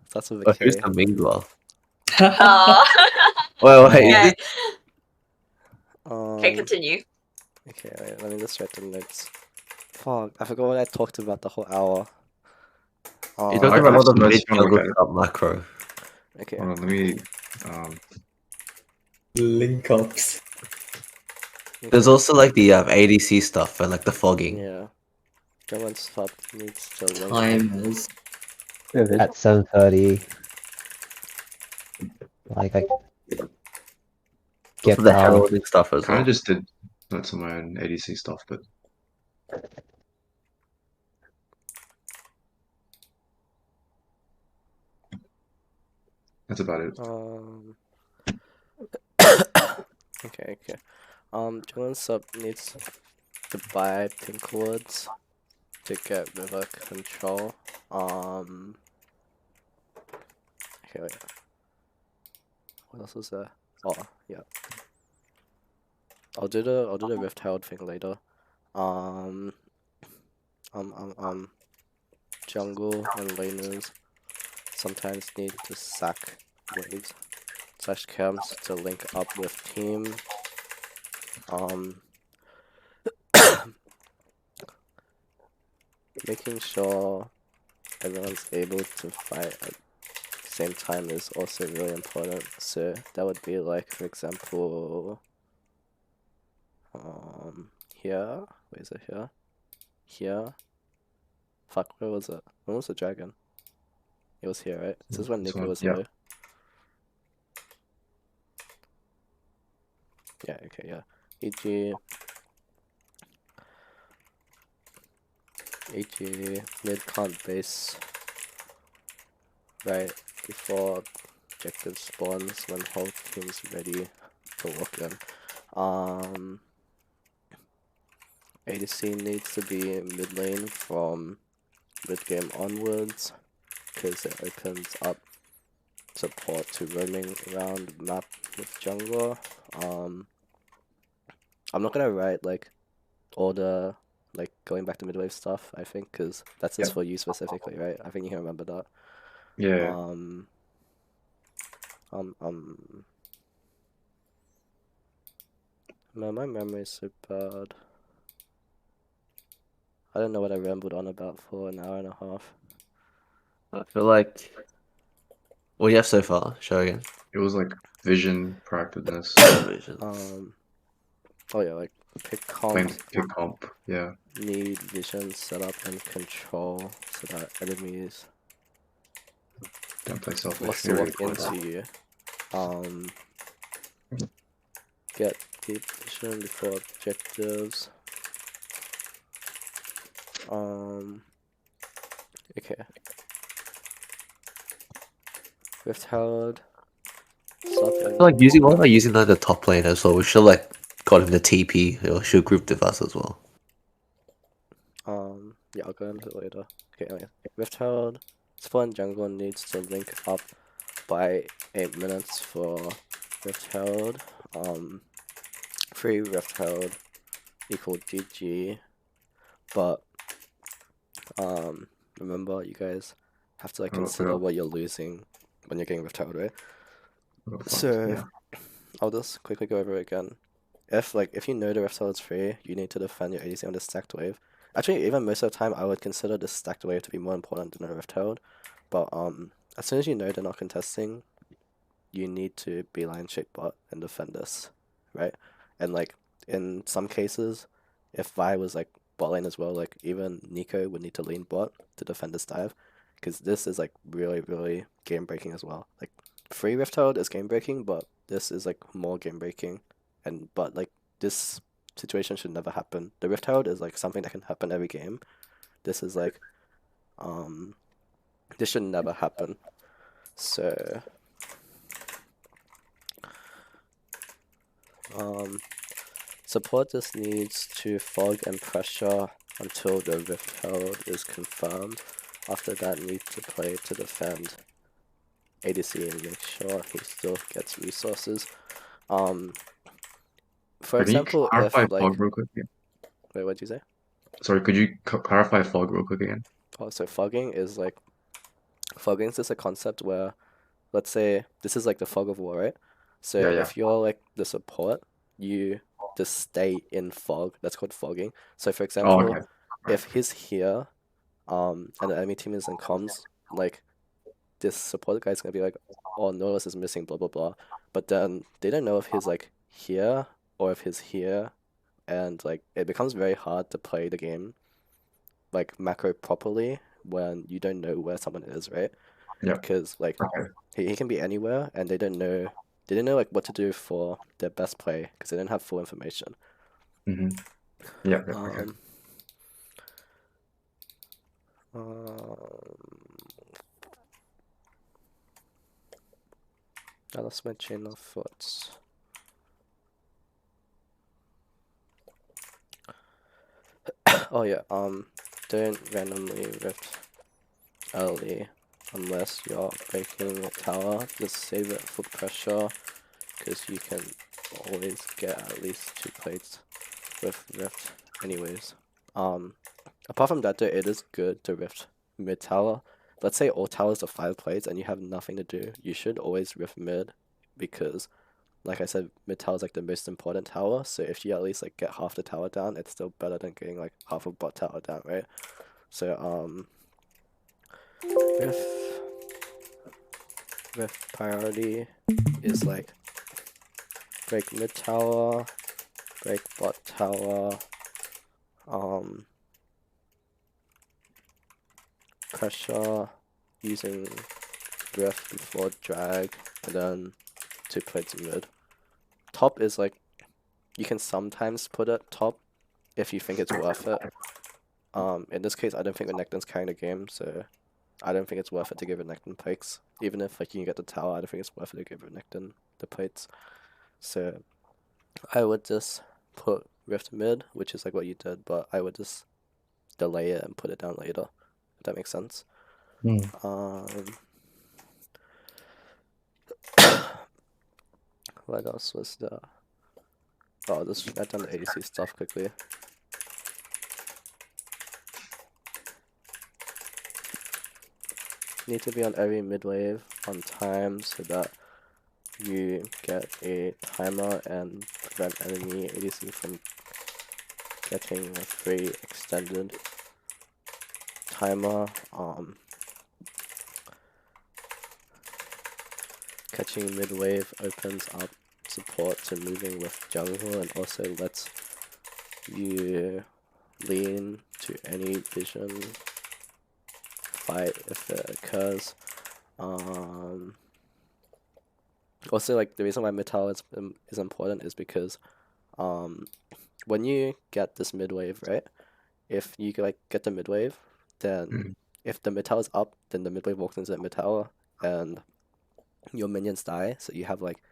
Starts with a Oh, who's K. the Mingwa? Uh, Well, wait, okay. is it Okay, continue. Okay, wait, let me just write the notes. Fuck, I forgot what I talked about the whole hour. you I talking got a about lot of the notes mid from jungle like top macro? Okay. hold on, let me Link ups. There's okay. also like the ADC stuff and like the fogging. Yeah. Someone stop needs to link up. Timers. At 7:30. Like I get For the heralding stuff as kind well. of just did notes on my own ADC stuff, but that's about it. Okay. Jonas Sub needs to buy pink woods to get river control. Okay, wait. What else was there? Oh, yeah. I'll do the Rift Herald thing later. Jungle and laners sometimes need to sack waves / camps to link up with team. Making sure everyone's able to fight at the same time is also really important. So that would be like, for example, here. Where is it here? Here. Fuck, where was it? When was the dragon? It was here, right? This is when This Nico one, was yeah. low. Yeah, okay, yeah. EG mid can't base right before objective spawns when whole team's ready to walk in. ADC needs to be mid lane from mid game onwards because it opens up support to roaming around the map with jungler. I'm not gonna write like all the like going back to midwave stuff, I think, because that's just for you specifically, right? I think you can remember that. Yeah. Man, my memory's so bad. I don't know what I rambled on about for an hour and a half. I feel like what do you have so far? Show again. It was like vision, proactiveness, Vision. Oh yeah, like pick flame, comps pick comp. Yeah. need vision setup and control so that enemies Don't play selfish. forced We to already walk played into that. you. Get deep vision before objectives. Okay. Rift Herald. I feel like what about using like the top lane as well? We should like got him the TP or should group with us as well. Yeah, I'll go into it later. Okay, anyway. Rift Herald. Spawn jungle needs to link up by 8 minutes for Rift Herald. 3 Rift Herald equal GG. But remember, you guys have to like consider what you're losing when you're getting Rift Herald, right? So I'll just quickly go over it again. If you know the Rift Herald is free, you need to defend your ADC on the stacked wave. Actually, even most of the time, I would consider the stacked wave to be more important than the Rift Herald. But as soon as you know they're not contesting, you need to beeline shape bot and defend this, right? And like in some cases, if Vi was like bot lane as well, like even Nico would need to lean bot to defend this dive, because this is like really, really game breaking as well. Like free Rift Herald is game breaking, but this is like more game breaking, but like this situation should never happen. The Rift Herald is like something that can happen every game. This is like this should never happen. So support just needs to fog and pressure until the rift herald is confirmed. After that, needs to play to defend ADC and make sure he still gets resources. For Could you example, if clarify like fog real quick again? wait, what'd you say? Sorry, could you clarify fog real quick again? Oh, so fogging is just a concept where, let's say this is like the fog of war, right? So Yeah, yeah. if you're like the support, you just stay in fog. That's called fogging. So for Oh, example, okay. if he's here, and the enemy team is in comms, like this support guy's gonna be like, oh, Nautilus is missing, blah blah blah. But then they don't know if he's like here or if he's here, and like it becomes very hard to play the game like macro properly when you don't know where someone is, right? Yeah. Because like Okay. he can be anywhere, and they don't know like what to do for their best play because they don't have full information. Mm-hmm. Yeah, yeah, okay. I lost my chain of thoughts. Oh yeah, don't randomly rift early unless you're breaking a tower. Just save it for pressure, because you can always get at least 2 plates with rift anyways. Apart from that though, it is good to rift mid tower. Let's say all towers are 5 plates and you have nothing to do, you should always rift mid, because like I said, mid tower is like the most important tower, so if you at least like get half the tower down, it's still better than getting like half of bot tower down, right? So rift priority is like break mid tower, break bot tower, pressure using rift before drag, and then 2 plates mid. Top is like, you can sometimes put it top if you think it's worth it. In this case, I don't think Renekton's carrying the game, so I don't think it's worth it to give Renekton plates. Even if like you can get the tower, I don't think it's worth it to give Renekton the plates. So I would just put rift mid, which is like what you did, but I would just delay it and put it down later, if that makes sense. What else was there? Oh, let's write down the ADC stuff quickly. Need to be on every mid wave on time so that you get a timer and prevent enemy ADC from getting a free extended timer. Catching mid wave opens up support to moving with jungle and also lets you lean to any vision fight if it occurs. Also, like the reason why mid tower is important is because when you get this mid wave, right? If you like get the mid wave, then if the mid tower is up, then the mid wave walks into the mid tower and your minions die, so you have like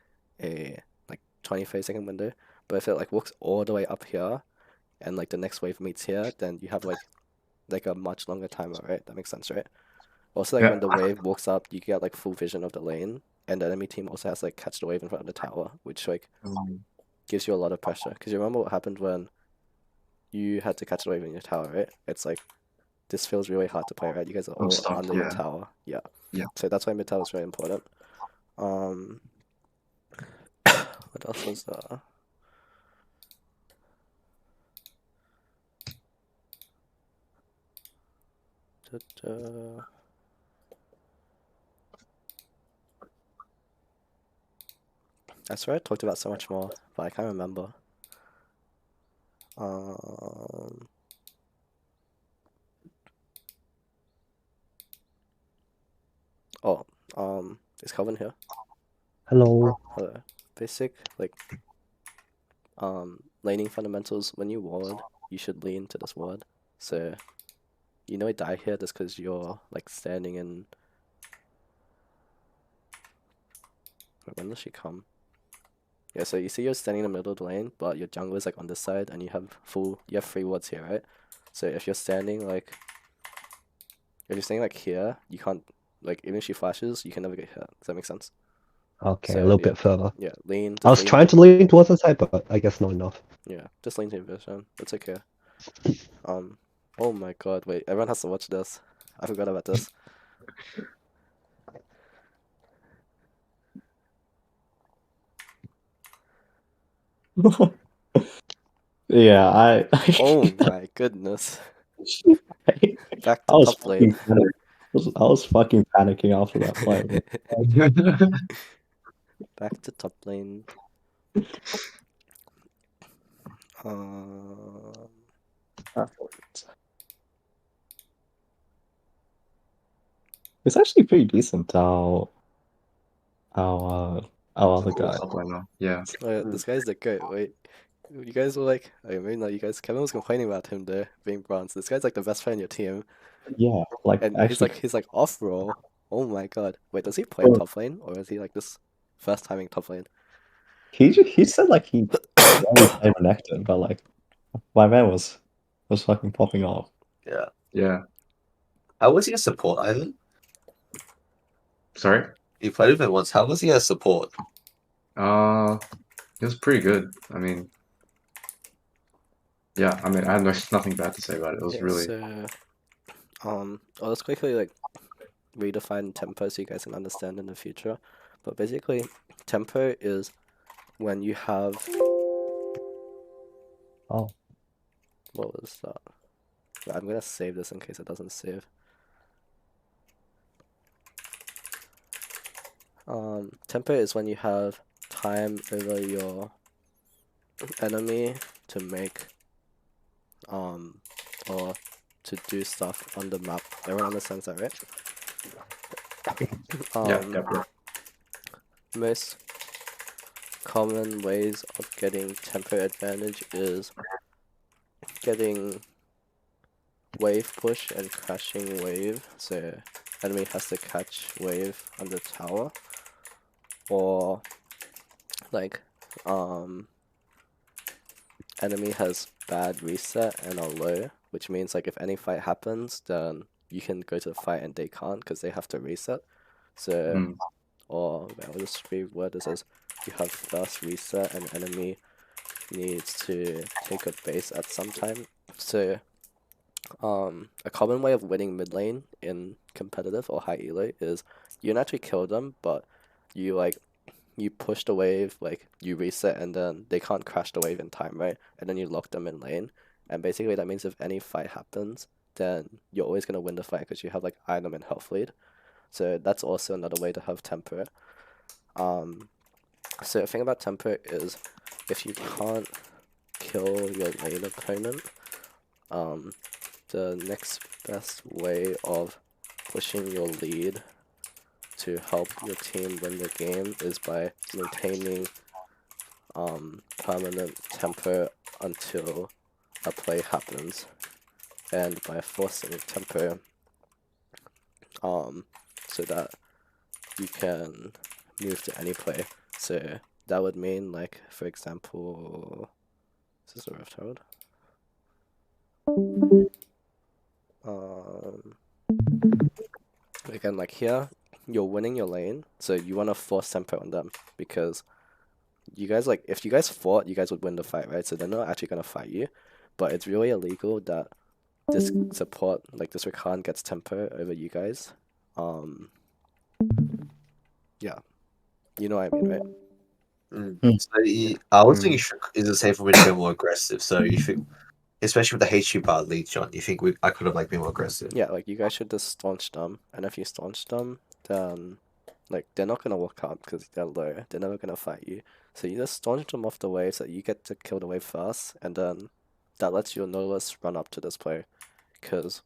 a 20-30-second window. But if it like walks all the way up here and like the next wave meets here, then you have like a much longer timer, right? That makes sense, right? Also, like when the wave walks up, you get like full vision of the lane, and the enemy team also has to like catch the wave in front of the tower, which like gives you a lot of pressure. Because you remember what happened when you had to catch the wave in your tower, right? It's like this feels really hard to play, right? You guys are all under your tower, yeah. So that's why mid tower is very important. What else was there? I swear I talked about so much more, but I can't remember. Is Calvin here? Hello. Hello. Basic laning fundamentals. When you ward, you should lean to this ward. So you know I die here just because you're like standing in. Wait, when does she come? Yeah, so you see you're standing in the middle of the lane, but your jungle is like on this side, and you have 3 wards here, right? So if you're standing like here, you can't like even if she flashes, you can never get hit. Does that make sense? Okay, So, a little yeah. bit further. Yeah, lean. I Just was lean trying to lean towards the side, but I guess not enough. Yeah, just lean to your vision. It's okay. Oh my god, wait, everyone has to watch this. I forgot about this. Yeah, I Oh my goodness. I Back to was top lane. I was fucking panicking after that fight. Back to top lane. Um, It's actually pretty decent how our other guy. Top lane now. Yeah. this guy's the goat. Wait, you guys were like, I mean, not you guys. Kevin was complaining about him there being bronze. This guy's like the best player in your team, Yeah, like and actually, he's like off roll. Oh my god. Wait, does he play Oh. top lane, or is he like this first timing top lane? he said like he only played Renekton, but like my man was fucking popping off. Yeah. Yeah. How was he a support, Ivan? Sorry. You played with him once. How was he a support? It was pretty good. I mean, yeah. I mean, I had nothing bad to say about it. It was Yeah, really. so, let's quickly like redefine tempo so you guys can understand in the future. But basically, tempo is when you have. Oh. What was that? Wait, I'm gonna save this in case it doesn't save. Tempo is when you have time over your enemy to make or to do stuff on the map. Everyone understands that, right? Yeah, definitely. Most common ways of getting tempo advantage is getting wave push and crashing wave. So enemy has to catch wave on the tower, or like enemy has bad reset and are low, which means like if any fight happens, then you can go to the fight and they can't because they have to reset. So or I'll just reword this as you have first reset and enemy needs to take a base at some time. So a common way of winning mid lane in competitive or high elo is you can actually kill them, but you push the wave, like you reset and then they can't crash the wave in time, right? And then you lock them in lane. And basically that means if any fight happens, then you're always gonna win the fight because you have like item and health lead. So that's also another way to have tempo. So the thing about tempo is if you can't kill your lane opponent, the next best way of pushing your lead to help your team win the game is by maintaining permanent tempo until a play happens, and by forcing tempo so that you can move to any play. So that would mean, like, for example, is this a Rift Herald? Again, like here, you're winning your lane, so you want to force tempo on them because you guys, like, if you guys fought, you guys would win the fight, right? So they're not actually gonna fight you, but it's really illegal that this support, like this Rakan, gets tempo over you guys. Yeah, you know what I mean, right? So I was thinking is it safe for me to be more aggressive? So you think, especially with the HU bar lead shot, you think I could have like been more aggressive? Yeah, like you guys should just staunch them, and if you staunch them, then like they're not gonna walk up because they're low. They're never gonna fight you. So you just staunch them off the wave so you get to kill the wave first, and then that lets your Nihilus run up to this player. Because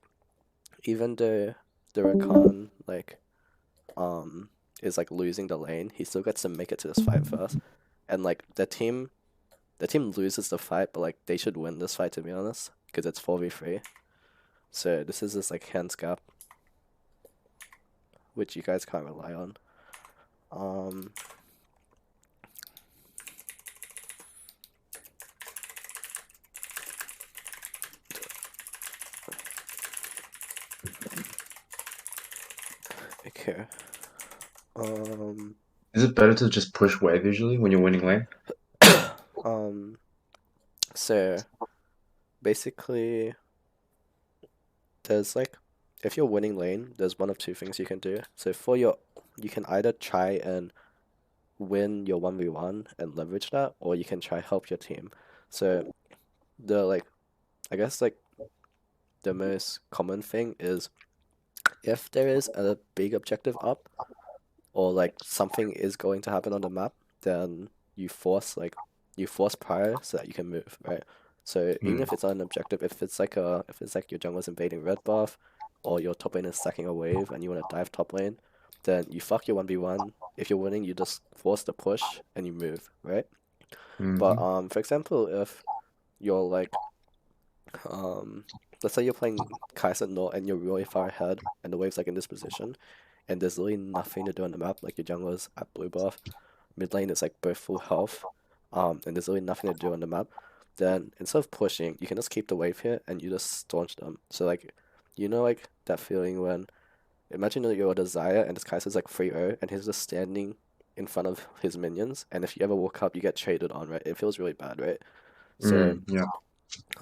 even though the Rakan like is like losing the lane, he still gets to make it to this fight first. And like the team loses the fight, but like they should win this fight, to be honest, because it's 4v3. So this is just like hands gap, which you guys can't rely on. Okay. Is it better to just push wave usually when you're winning lane? So basically, there's like, if you're winning lane, there's one of two things you can do. So you can either try and win your 1v1 and leverage that, or you can try help your team. So I guess the most common thing is if there is a big objective up, or like something is going to happen on the map, then you force prior so that you can move, right? So even if it's not an objective, if it's like your jungler's invading red buff, or your top lane is stacking a wave and you want to dive top lane, then you fuck your 1v1. If you're winning, you just force the push and you move, right? But for example, if you're like let's say you're playing Kai'Sa Nord and you're really far ahead and the wave's like in this position, and there's really nothing to do on the map, like your jungler's at blue buff, mid lane is like both full health, and there's really nothing to do on the map, then instead of pushing, you can just keep the wave here and you just staunch them. So like, you know, like that feeling when, imagine that you're a Desire and this Kai'Sa's like 3-0 and he's just standing in front of his minions, and if you ever walk up, you get traded on, right? It feels really bad, right? So yeah.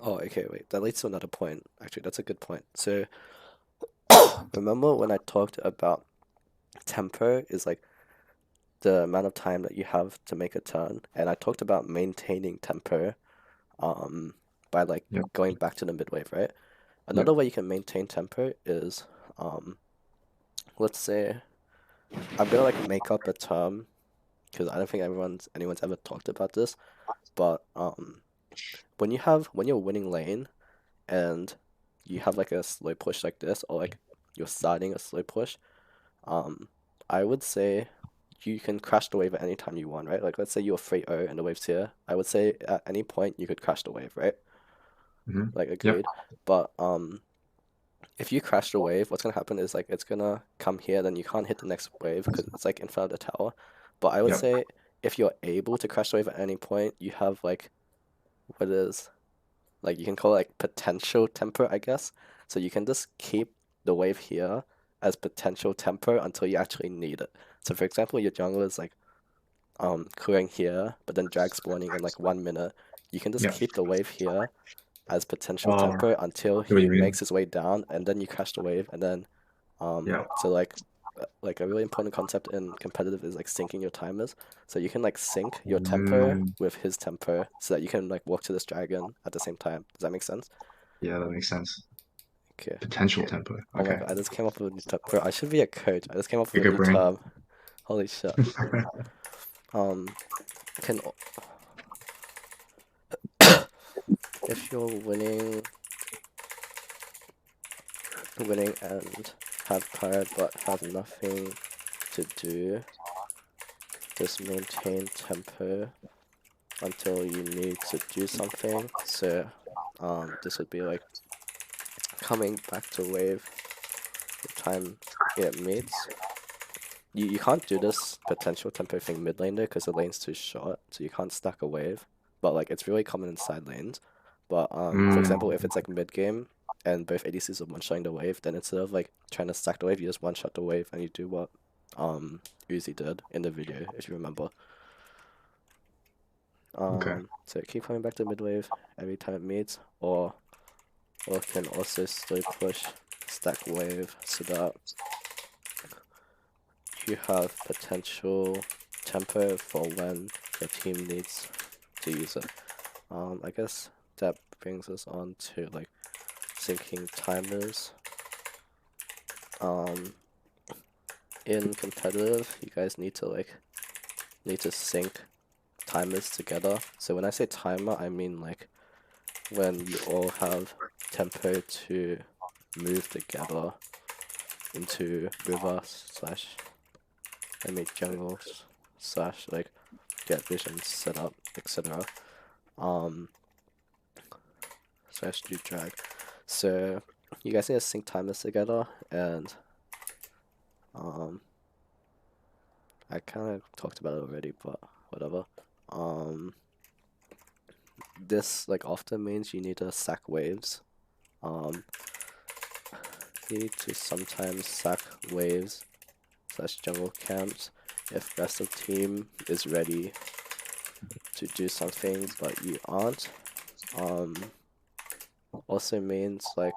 Oh, okay, wait. That leads to another point. Actually, that's a good point. So, remember when I talked about tempo is like the amount of time that you have to make a turn, and I talked about maintaining tempo, by like Yep. going back to the mid wave, right? Another way you can maintain tempo is, let's say, I'm gonna like make up a term, because I don't think anyone's ever talked about this, but when you're winning lane and you have like a slow push like this, or like you're starting a slow push, I would say you can crash the wave at any time you want, right? Like let's say you're 3-0 and the wave's here. I would say at any point you could crash the wave, right? Like agreed. But if you crash the wave, what's gonna happen is like it's gonna come here, then you can't hit the next wave because it's like in front of the tower. But I would Yep. say if you're able to crash the wave at any point, you have like what is like you can call it like potential tempo, I guess. So you can just keep the wave here as potential tempo until you actually need it. So for example, your jungler is like clearing here, but then drag spawning in like 1 minute. You can just Yeah. keep the wave here as potential Oh, tempo until see what he you mean. makes his way down, and then you crash the wave, and then Yeah. so like a really important concept in competitive is like syncing your timers. So you can like sync your tempo with his tempo so that you can like walk to this dragon at the same time. Does that make sense? Yeah, that makes sense. Okay. Potential tempo. Oh my Okay. god, I just came up with a new term. Bro, I should be a coach. I just came up with You're a new good, brain. term. Holy shit. Can if you're winning and have power but have nothing to do, just maintain tempo until you need to do something. So this would be like coming back to wave the time it meets. You can't do this potential tempo thing mid lane though because the lane's too short, so you can't stack a wave. But like it's really common in side lanes. But for example, if it's like mid game and both ADCs are one-shotting the wave, then instead of like trying to stack the wave, you just one-shot the wave and you do what Uzi did in the video, if you remember. Okay. So keep coming back to mid wave every time it meets, or can also slow push, stack wave so that you have potential tempo for when the team needs to use it. I guess that brings us on to like syncing timers. In competitive, you guys need to sync timers together. So when I say timer, I mean like when you all have tempo to move together into river / jungle / like get vision set up, etc. / do drag. So you guys need to sync timers together, and I kind of talked about it already, but whatever. This like often means you need to sack waves. You need to sometimes sack waves jungle camps if rest of team is ready to do something but you aren't. Also means like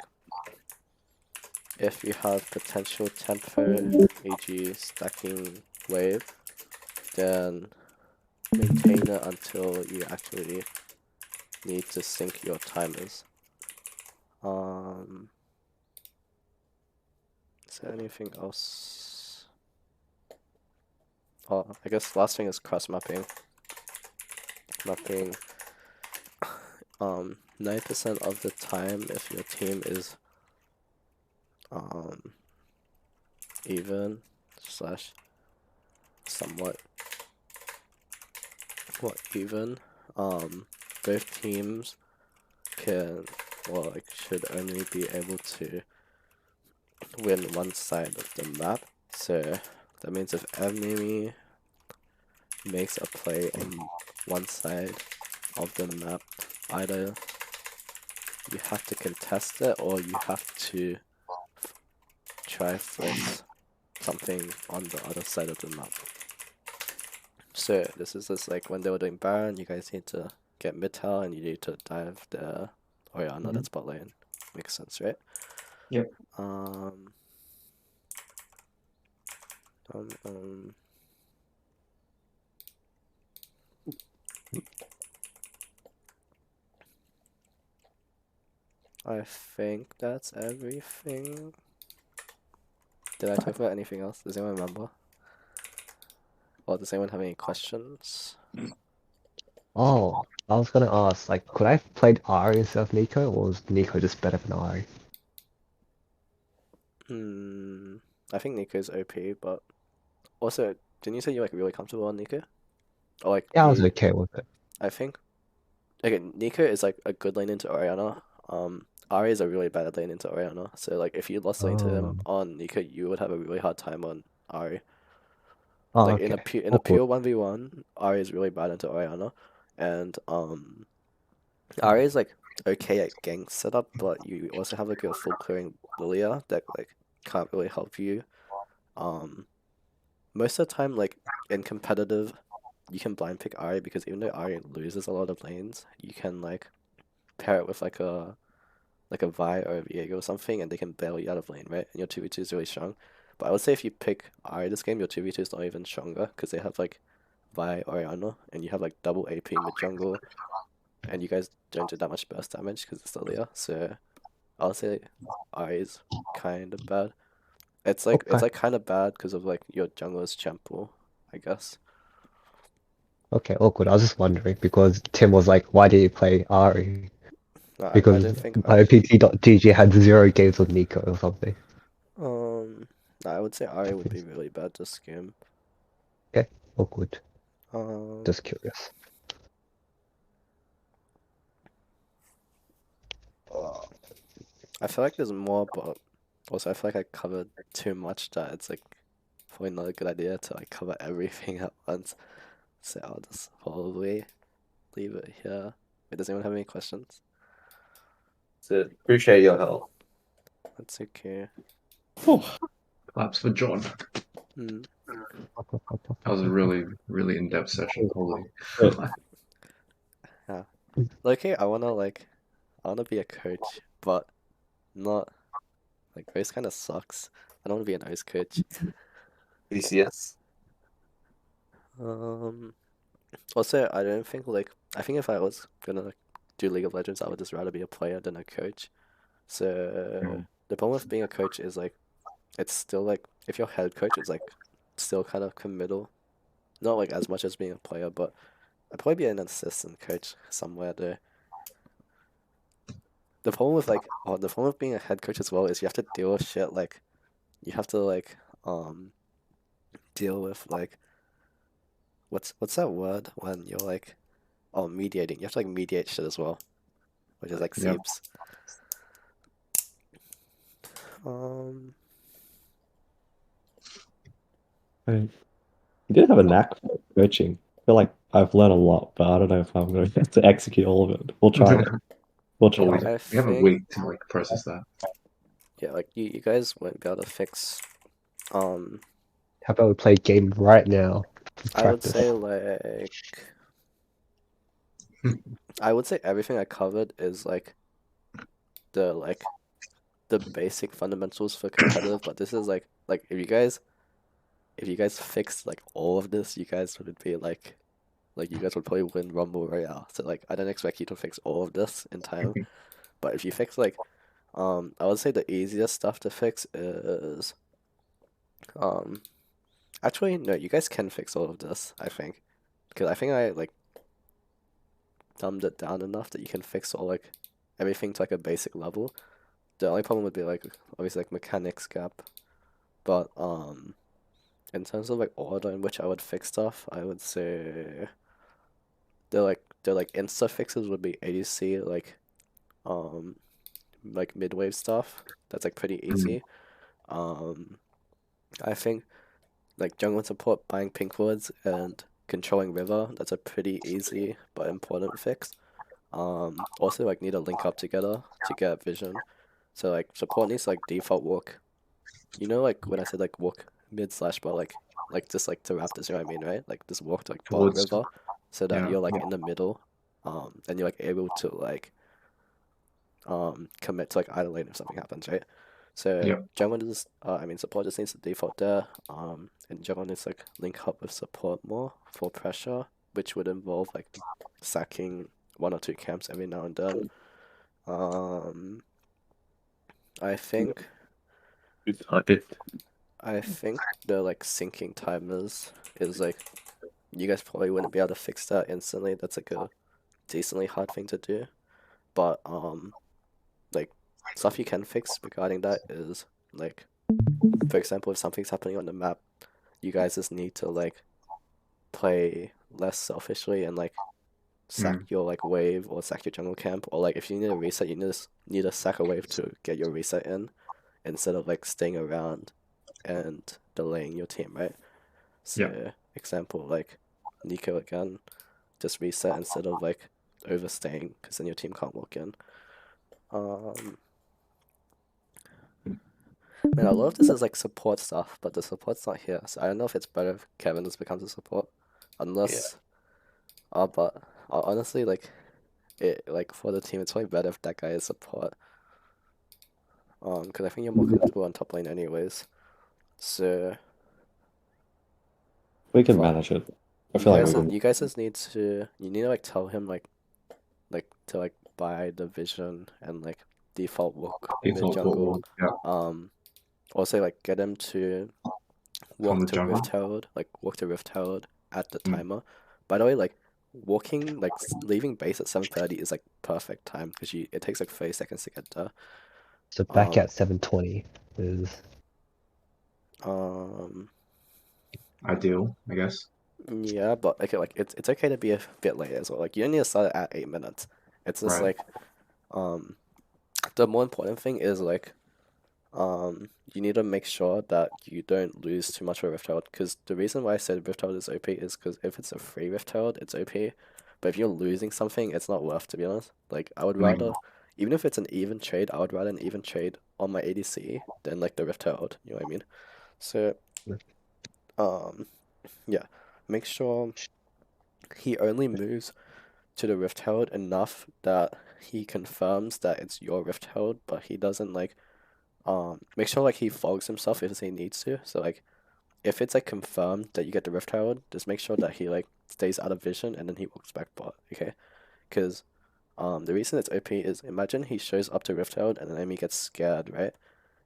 if you have potential tempo, e.g. stacking wave, then maintain it until you actually need to sync your timers. Is there anything else? Oh, I guess last thing is cross mapping. Mapping 9% of the time if your team is even slash somewhat even, both teams can or like should only be able to win one side of the map. So that means if enemy makes a play on one side of the map, either you have to contest it or you have to try force something on the other side of the map. So this is just like when they were doing Baron, you guys need to get mid tower and you need to dive the Orianna that's bot lane. Makes sense, right? Yep. I think that's everything. Did I talk about anything else? Does anyone remember? Or does anyone have any questions? Oh, I was gonna ask, like, could I have played Ari instead of Nico, or was Nico just better than Ari? I think Nico's OP, but also, didn't you say you're like really comfortable on Nico? Or like Yeah, I was you- okay with it. I think okay, Nico is like a good lane into Orianna. Ari is a really bad lane into Orianna. So like if you lost lane to him on Nico, you would have a really hard time on Ari. Oh, Like okay. in a Oh, cool. pure 1v1, Ari is really bad into Orianna. And Ari is like okay at gank setup, but you also have like a full clearing Lilia that like can't really help you. Most of the time, like in competitive, you can blind pick Ari because even though Ari loses a lot of lanes, you can like pair it with like a Vi or a Viego or something, and they can bail you out of lane, right? And your 2v2 is really strong. But I would say if you pick Ari this game, your 2v2 is not even stronger because they have like Vi Orianna, and you have like double AP mid jungle, and you guys don't do that much burst damage because it's Lilia. So I'll say Ari is kind of bad. It's like kind of bad because of like your jungle is Champo, I guess. Okay, oh good. I was just wondering because Tim was like, why did you play Ari? No, I Because don't think PT.GG had 0 games with Nico or something. I would say Ari would be really bad this game. Okay, oh good. Um, Just curious. I feel like there's more, but also I feel like I covered too much that it's like probably not a good idea to like cover everything at once. So I'll just probably leave it here. Wait, does anyone have any questions? Appreciate your help. That's okay. Claps for John. Hmm. That was a really, really in-depth session. Holy. Yeah. Okay, I wanna be a coach, but not like race kind of sucks. I don't want to be an ice coach. BCS. Also, I don't think like I think if I was gonna like, do League of Legends, I would just rather be a player than a coach. So the problem with being a coach is like it's still like if you're head coach, it's like still kind of committal. Not like as much as being a player, but I'd probably be an assistant coach somewhere there. The problem with the problem with being a head coach as well is you have to deal with shit like you have to like deal with like what's that word when you're like mediating. You have to like mediate shit as well, which is like Yep. seeps. You did have a knack for coaching. I feel like I've learned a lot, but I don't know if I'm going to execute all of it. We'll try it. We'll try. Well, it. we have a think- week to like process that. Yeah, like you guys won't be able to fix How about we play a game right now? I would Practice. say like I would say everything I covered is like the basic fundamentals for competitive, but this is like if you guys fixed like all of this, you guys would be like you guys would probably win Rumble Royale. So like I don't expect you to fix all of this in time. But if you fix like I would say the easiest stuff to fix is actually no, you guys can fix all of this, I think. Because I think I like dumbed it down enough that you can fix all like everything to like a basic level. The only problem would be like obviously like mechanics gap. But in terms of like order in which I would fix stuff, I would say the like insta fixes would be ADC like mid-wave stuff. That's like pretty easy. I think like jungle support buying pink wards and controlling river, that's a pretty easy but important fix. Also like need to link up together to get vision. So like support needs to like default walk. You know like when I said like walk mid / bot like just like to Raptors, you know what I mean, right? Like just walk to like bot Towards- river so that yeah. you're like in the middle, and you're like able to like commit to like either lane if something happens, right? So Yep. jungle just support just needs to default there. And jungle needs like link up with support more for pressure, which would involve like sacking 1 or 2 camps every now and then. I think the like syncing timers is like you guys probably wouldn't be able to fix that instantly. That's like a decently hard thing to do. But like stuff you can fix regarding that is like, for example, if something's happening on the map, you guys just need to like play less selfishly and like sack your like wave or sack your jungle camp, or like if you need a reset, you need to sack a wave to get your reset in instead of like staying around and delaying your team, right? So example like Nico again, just reset instead of like overstaying because then your team can't walk in. Man, a lot of this is like support stuff, but the support's not here, so I don't know if it's better if Kevin just becomes a support, unless. But honestly, like, it like for the team, it's probably better if that guy is support. Because I think you're more comfortable on top lane anyways. So We can Fuck. manage it. I feel like we can. you guys just need to like tell him like to like buy the vision and like default walk mid Default jungle. Yeah. Also like get him to walk the to jungle? Rift Herald, at the timer. By the way, like walking like leaving base at 7:30 is like perfect time because it takes like 30 seconds to get there. So back at 7:20 is Ideal, I guess. Yeah, but okay, like it's okay to be a bit late as well. Like you don't need to start at 8 minutes. It's just Right. like the more important thing is like you need to make sure that you don't lose too much for Rift Herald, because the reason why I said Rift Herald is OP is because if it's a free Rift Herald, it's OP. But if you're losing something, it's not worth, to be honest. Like I would rather, even if it's an even trade, I would rather an even trade on my ADC than like the Rift Herald. You know what I mean? So yeah, make sure he only moves to the Rift Herald enough that he confirms that it's your Rift Herald, but he doesn't like make sure like he fogs himself if he needs to. So like if it's like confirmed that you get the Rift Herald, just make sure that he like stays out of vision and then he walks back bot, okay? Because the reason it's OP is, imagine he shows up to Rift Herald and the enemy gets scared, right?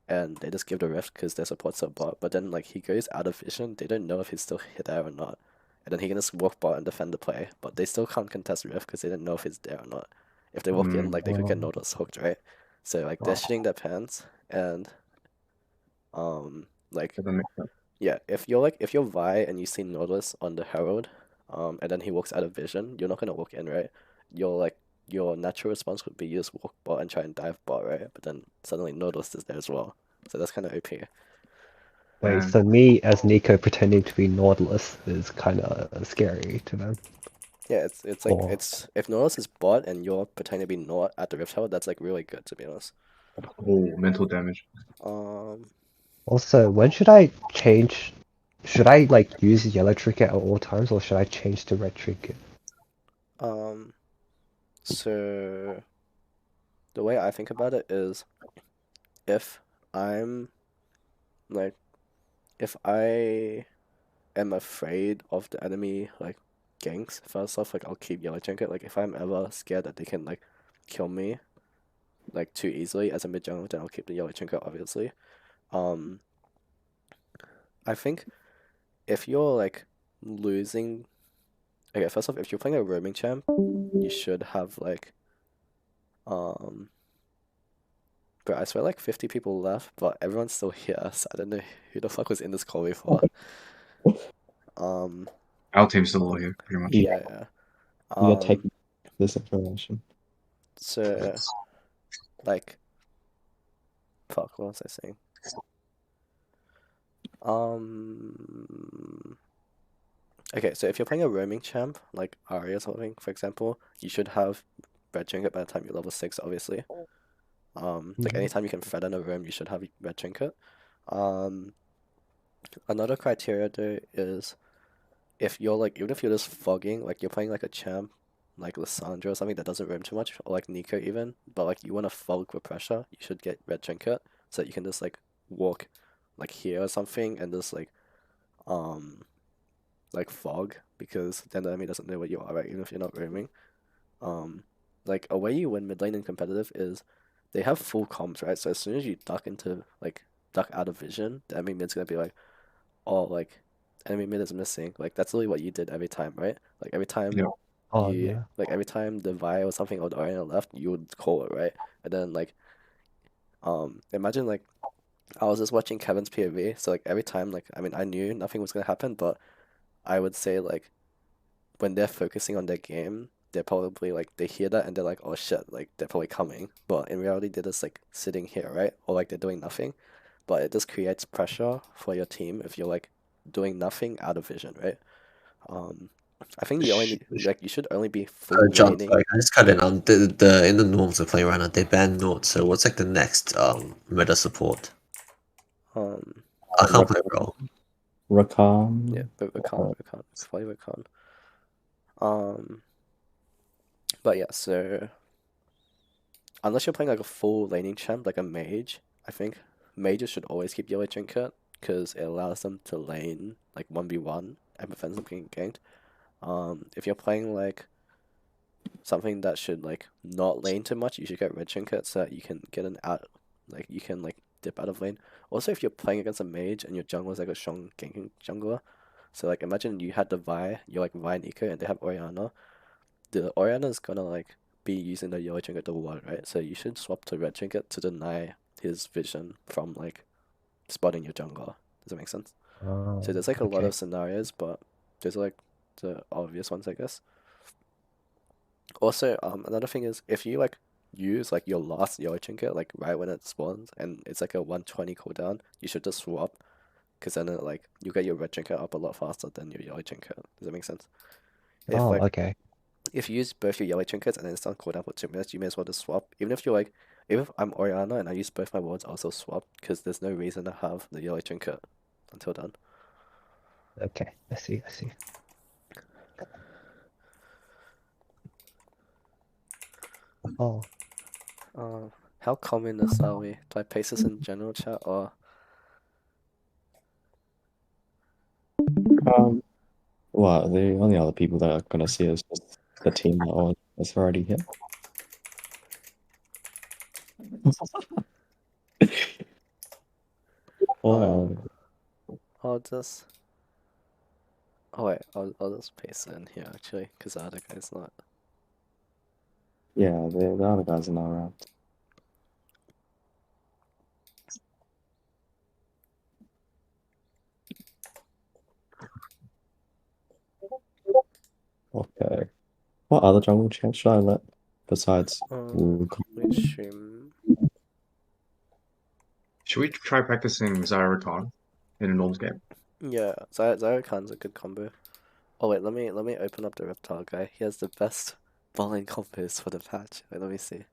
And they just give the Rift because their support's a bot, but then like he goes out of vision, they don't know if he's still there or not. And then he can just walk bot and defend the play, but they still can't contest Rift because they don't know if he's there or not. If they walk in, like they could get Nautilus hooked, right? So like they're shitting their pants, and like Does that make sense? yeah, if you're Vi and you see Nautilus on the Herald, and then he walks out of vision, you're not gonna walk in, right? Your natural response would be you just walk bot and try and dive bot, right? But then suddenly Nautilus is there as well, so that's kind of OP. wait. So me as Nico pretending to be Nautilus is kind of scary to them. Yeah, it's like Oh. if Nautilus is bot and you're pretending to be Naut at the Rift Herald, that's like really good, to be honest. Oh, mental damage. Also, when should I change should I like use yellow trinket at all times, or should I change to red trinket? So the way I think about it is, if I'm like, if I am afraid of the enemy like ganks, first off, like I'll keep yellow trinket. Like if I'm ever scared that they can like kill me like too easily as a mid jungler, then I'll keep the yellow trinket, obviously. I think if you're like losing, okay, first off, if you're playing a roaming champ, you should have like, but I swear like 50 people left, but everyone's still here, so I don't know who the fuck was in this call before. Our team's still all here, pretty much. Yeah. We are taking this information. So, like, fuck, what was I saying? Okay, so if you're playing a roaming champ, like Arya or something, for example, you should have red trinket by the time you're level 6, obviously. Like anytime you can threaten a roam, you should have red trinket. Another criteria though is if you're like, even if you're just fogging, like you're playing like a champ, like Lissandra or something that doesn't roam too much, or like Nico even, but like you want to fog with pressure, you should get red trinket so that you can just like walk like here or something and just like fog, because then the enemy doesn't know where you are, right? Even if you're not roaming. Like a way you win mid lane in competitive is they have full comms, right? So as soon as you duck into like duck out of vision, the enemy mid's gonna be like, oh, like enemy mid is missing. Like that's literally what you did every time, right? Like every time Yeah. like every time the Vi or something or the Oriana left, you would call it, right? And then like imagine like I was just watching Kevin's POV, so like every time like I mean I knew nothing was gonna happen, but I would say like when they're focusing on their game, they're probably like they hear that and they're like, oh shit, like they're probably coming. But in reality they're just like sitting here, right? Or like they're doing nothing. But it just creates pressure for your team if you're like doing nothing out of vision, right? I think the only like you should only be full John, laning. sorry, I just cut in on the in the norms of play right now. They banned Nort, so what's like the next meta support? I can't play role. Rakan. Yeah, but Rakan. It's probably Rakan. But yeah, so unless you're playing like a full laning champ, like a mage, I think mages should always keep yellow trinket because it allows them to lane like 1v1 and prevents them getting ganked. If you're playing like something that should like not lane too much, you should get red trinket so that you can get an out, like you can like dip out of lane. Also, if you're playing against a mage and your jungler is like a strong ganking jungler, so like imagine you had the Vi, you're like Vi and Eco, and they have Oriana. The Oriana is gonna like be using the yellow trinket to ward, right? So you should swap to red trinket to deny his vision from like spotting your jungler. Does that make sense? So there's like a lot of scenarios, but there's like the obvious ones, I guess. Also, another thing is if you like use like your last yellow trinket like right when it spawns and it's like a 120 cooldown, you should just swap, because then it, like you get your red trinket up a lot faster than your yellow trinket. Does that make sense? If, okay. If you use both your yellow trinkets and then it's on cooldown for 2 minutes, you may as well just swap. Even if you're like, even if I'm Oriana and I use both my wards, I'll also swap, because there's no reason to have the yellow trinket until then. Okay, I see. Oh. How communist are we? Do I paste this in general chat or? Well, the only other people that are gonna see is just the team that's already here. I'll just. Oh wait, I'll just paste it in here actually, because the other guy's not. Yeah, the other guys are not around. Okay. What other jungle champs should I let besides Which stream? Should we try practicing Zyra Rakan in a Norms game? Yeah, Zyra Khan's a good combo. Oh wait, let me open up the Reptile guy. He has the best bowling combos for the patch. Wait, let me see.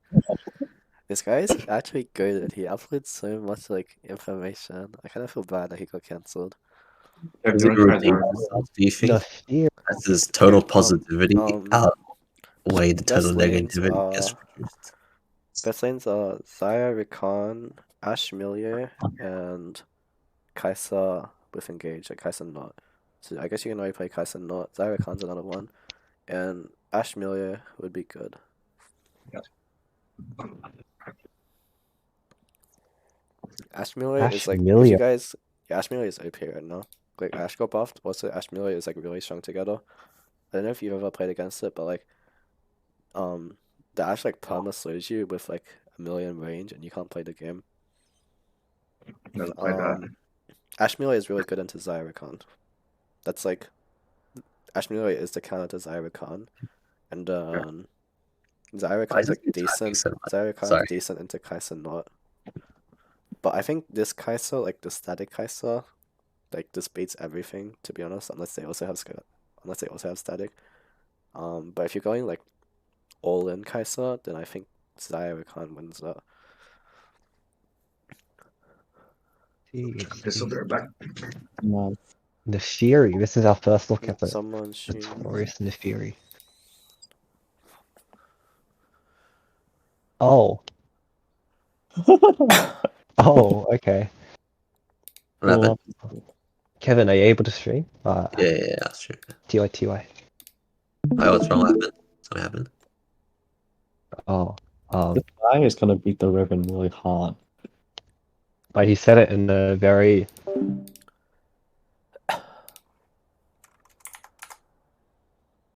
This guy is actually good. He uploads so much like information. I kind of feel bad that he got cancelled. Yeah, Is do it you want to try redeem Zara? yourself? Do you think Naafiri. as this total Okay, positivity outweigh the best total lanes negativity gets are reduced? best lanes are Zaya, Rakan, Ashmilier, and Kaisa with Engage, like Kaisa not. So I guess you can already play Kaisa not. Zaya Rakan's another one. And Ashmilier would be good. Ashmilier is like, if you Ashmilier. guys, yeah, Ashmilier is OP right now. Like Ash got buffed, also Ashmilier is like really strong together. I don't know if you've ever played against it, but like, the Ash like perma slows you with like 1,000,000 range, and you can't play the game. Never played that. Ashmilier is really good into Zyrakan. That's like, Ashmilier is the counter to Zyrakan, and Zyrakan's like does it attack me decent. so much? Zyrakan's Sorry. decent into Kaisa not. But I think this Kaisa, like the static Kaisa, like this beats everything, to be honest, unless they also have static. But if you're going like all in Kaisa, then I think Zyrakan wins that. Okay, so they're back. No. Naafiri. This is our first look at the Someone shoot. notorious Naafiri. Oh. Oh, okay. What happened? Kevin, are you able to stream? Yeah, that's true. TY. Oh, what's wrong? What happened? Something happened. Oh. This guy is gonna beat the Riven really hard. But he said it in a very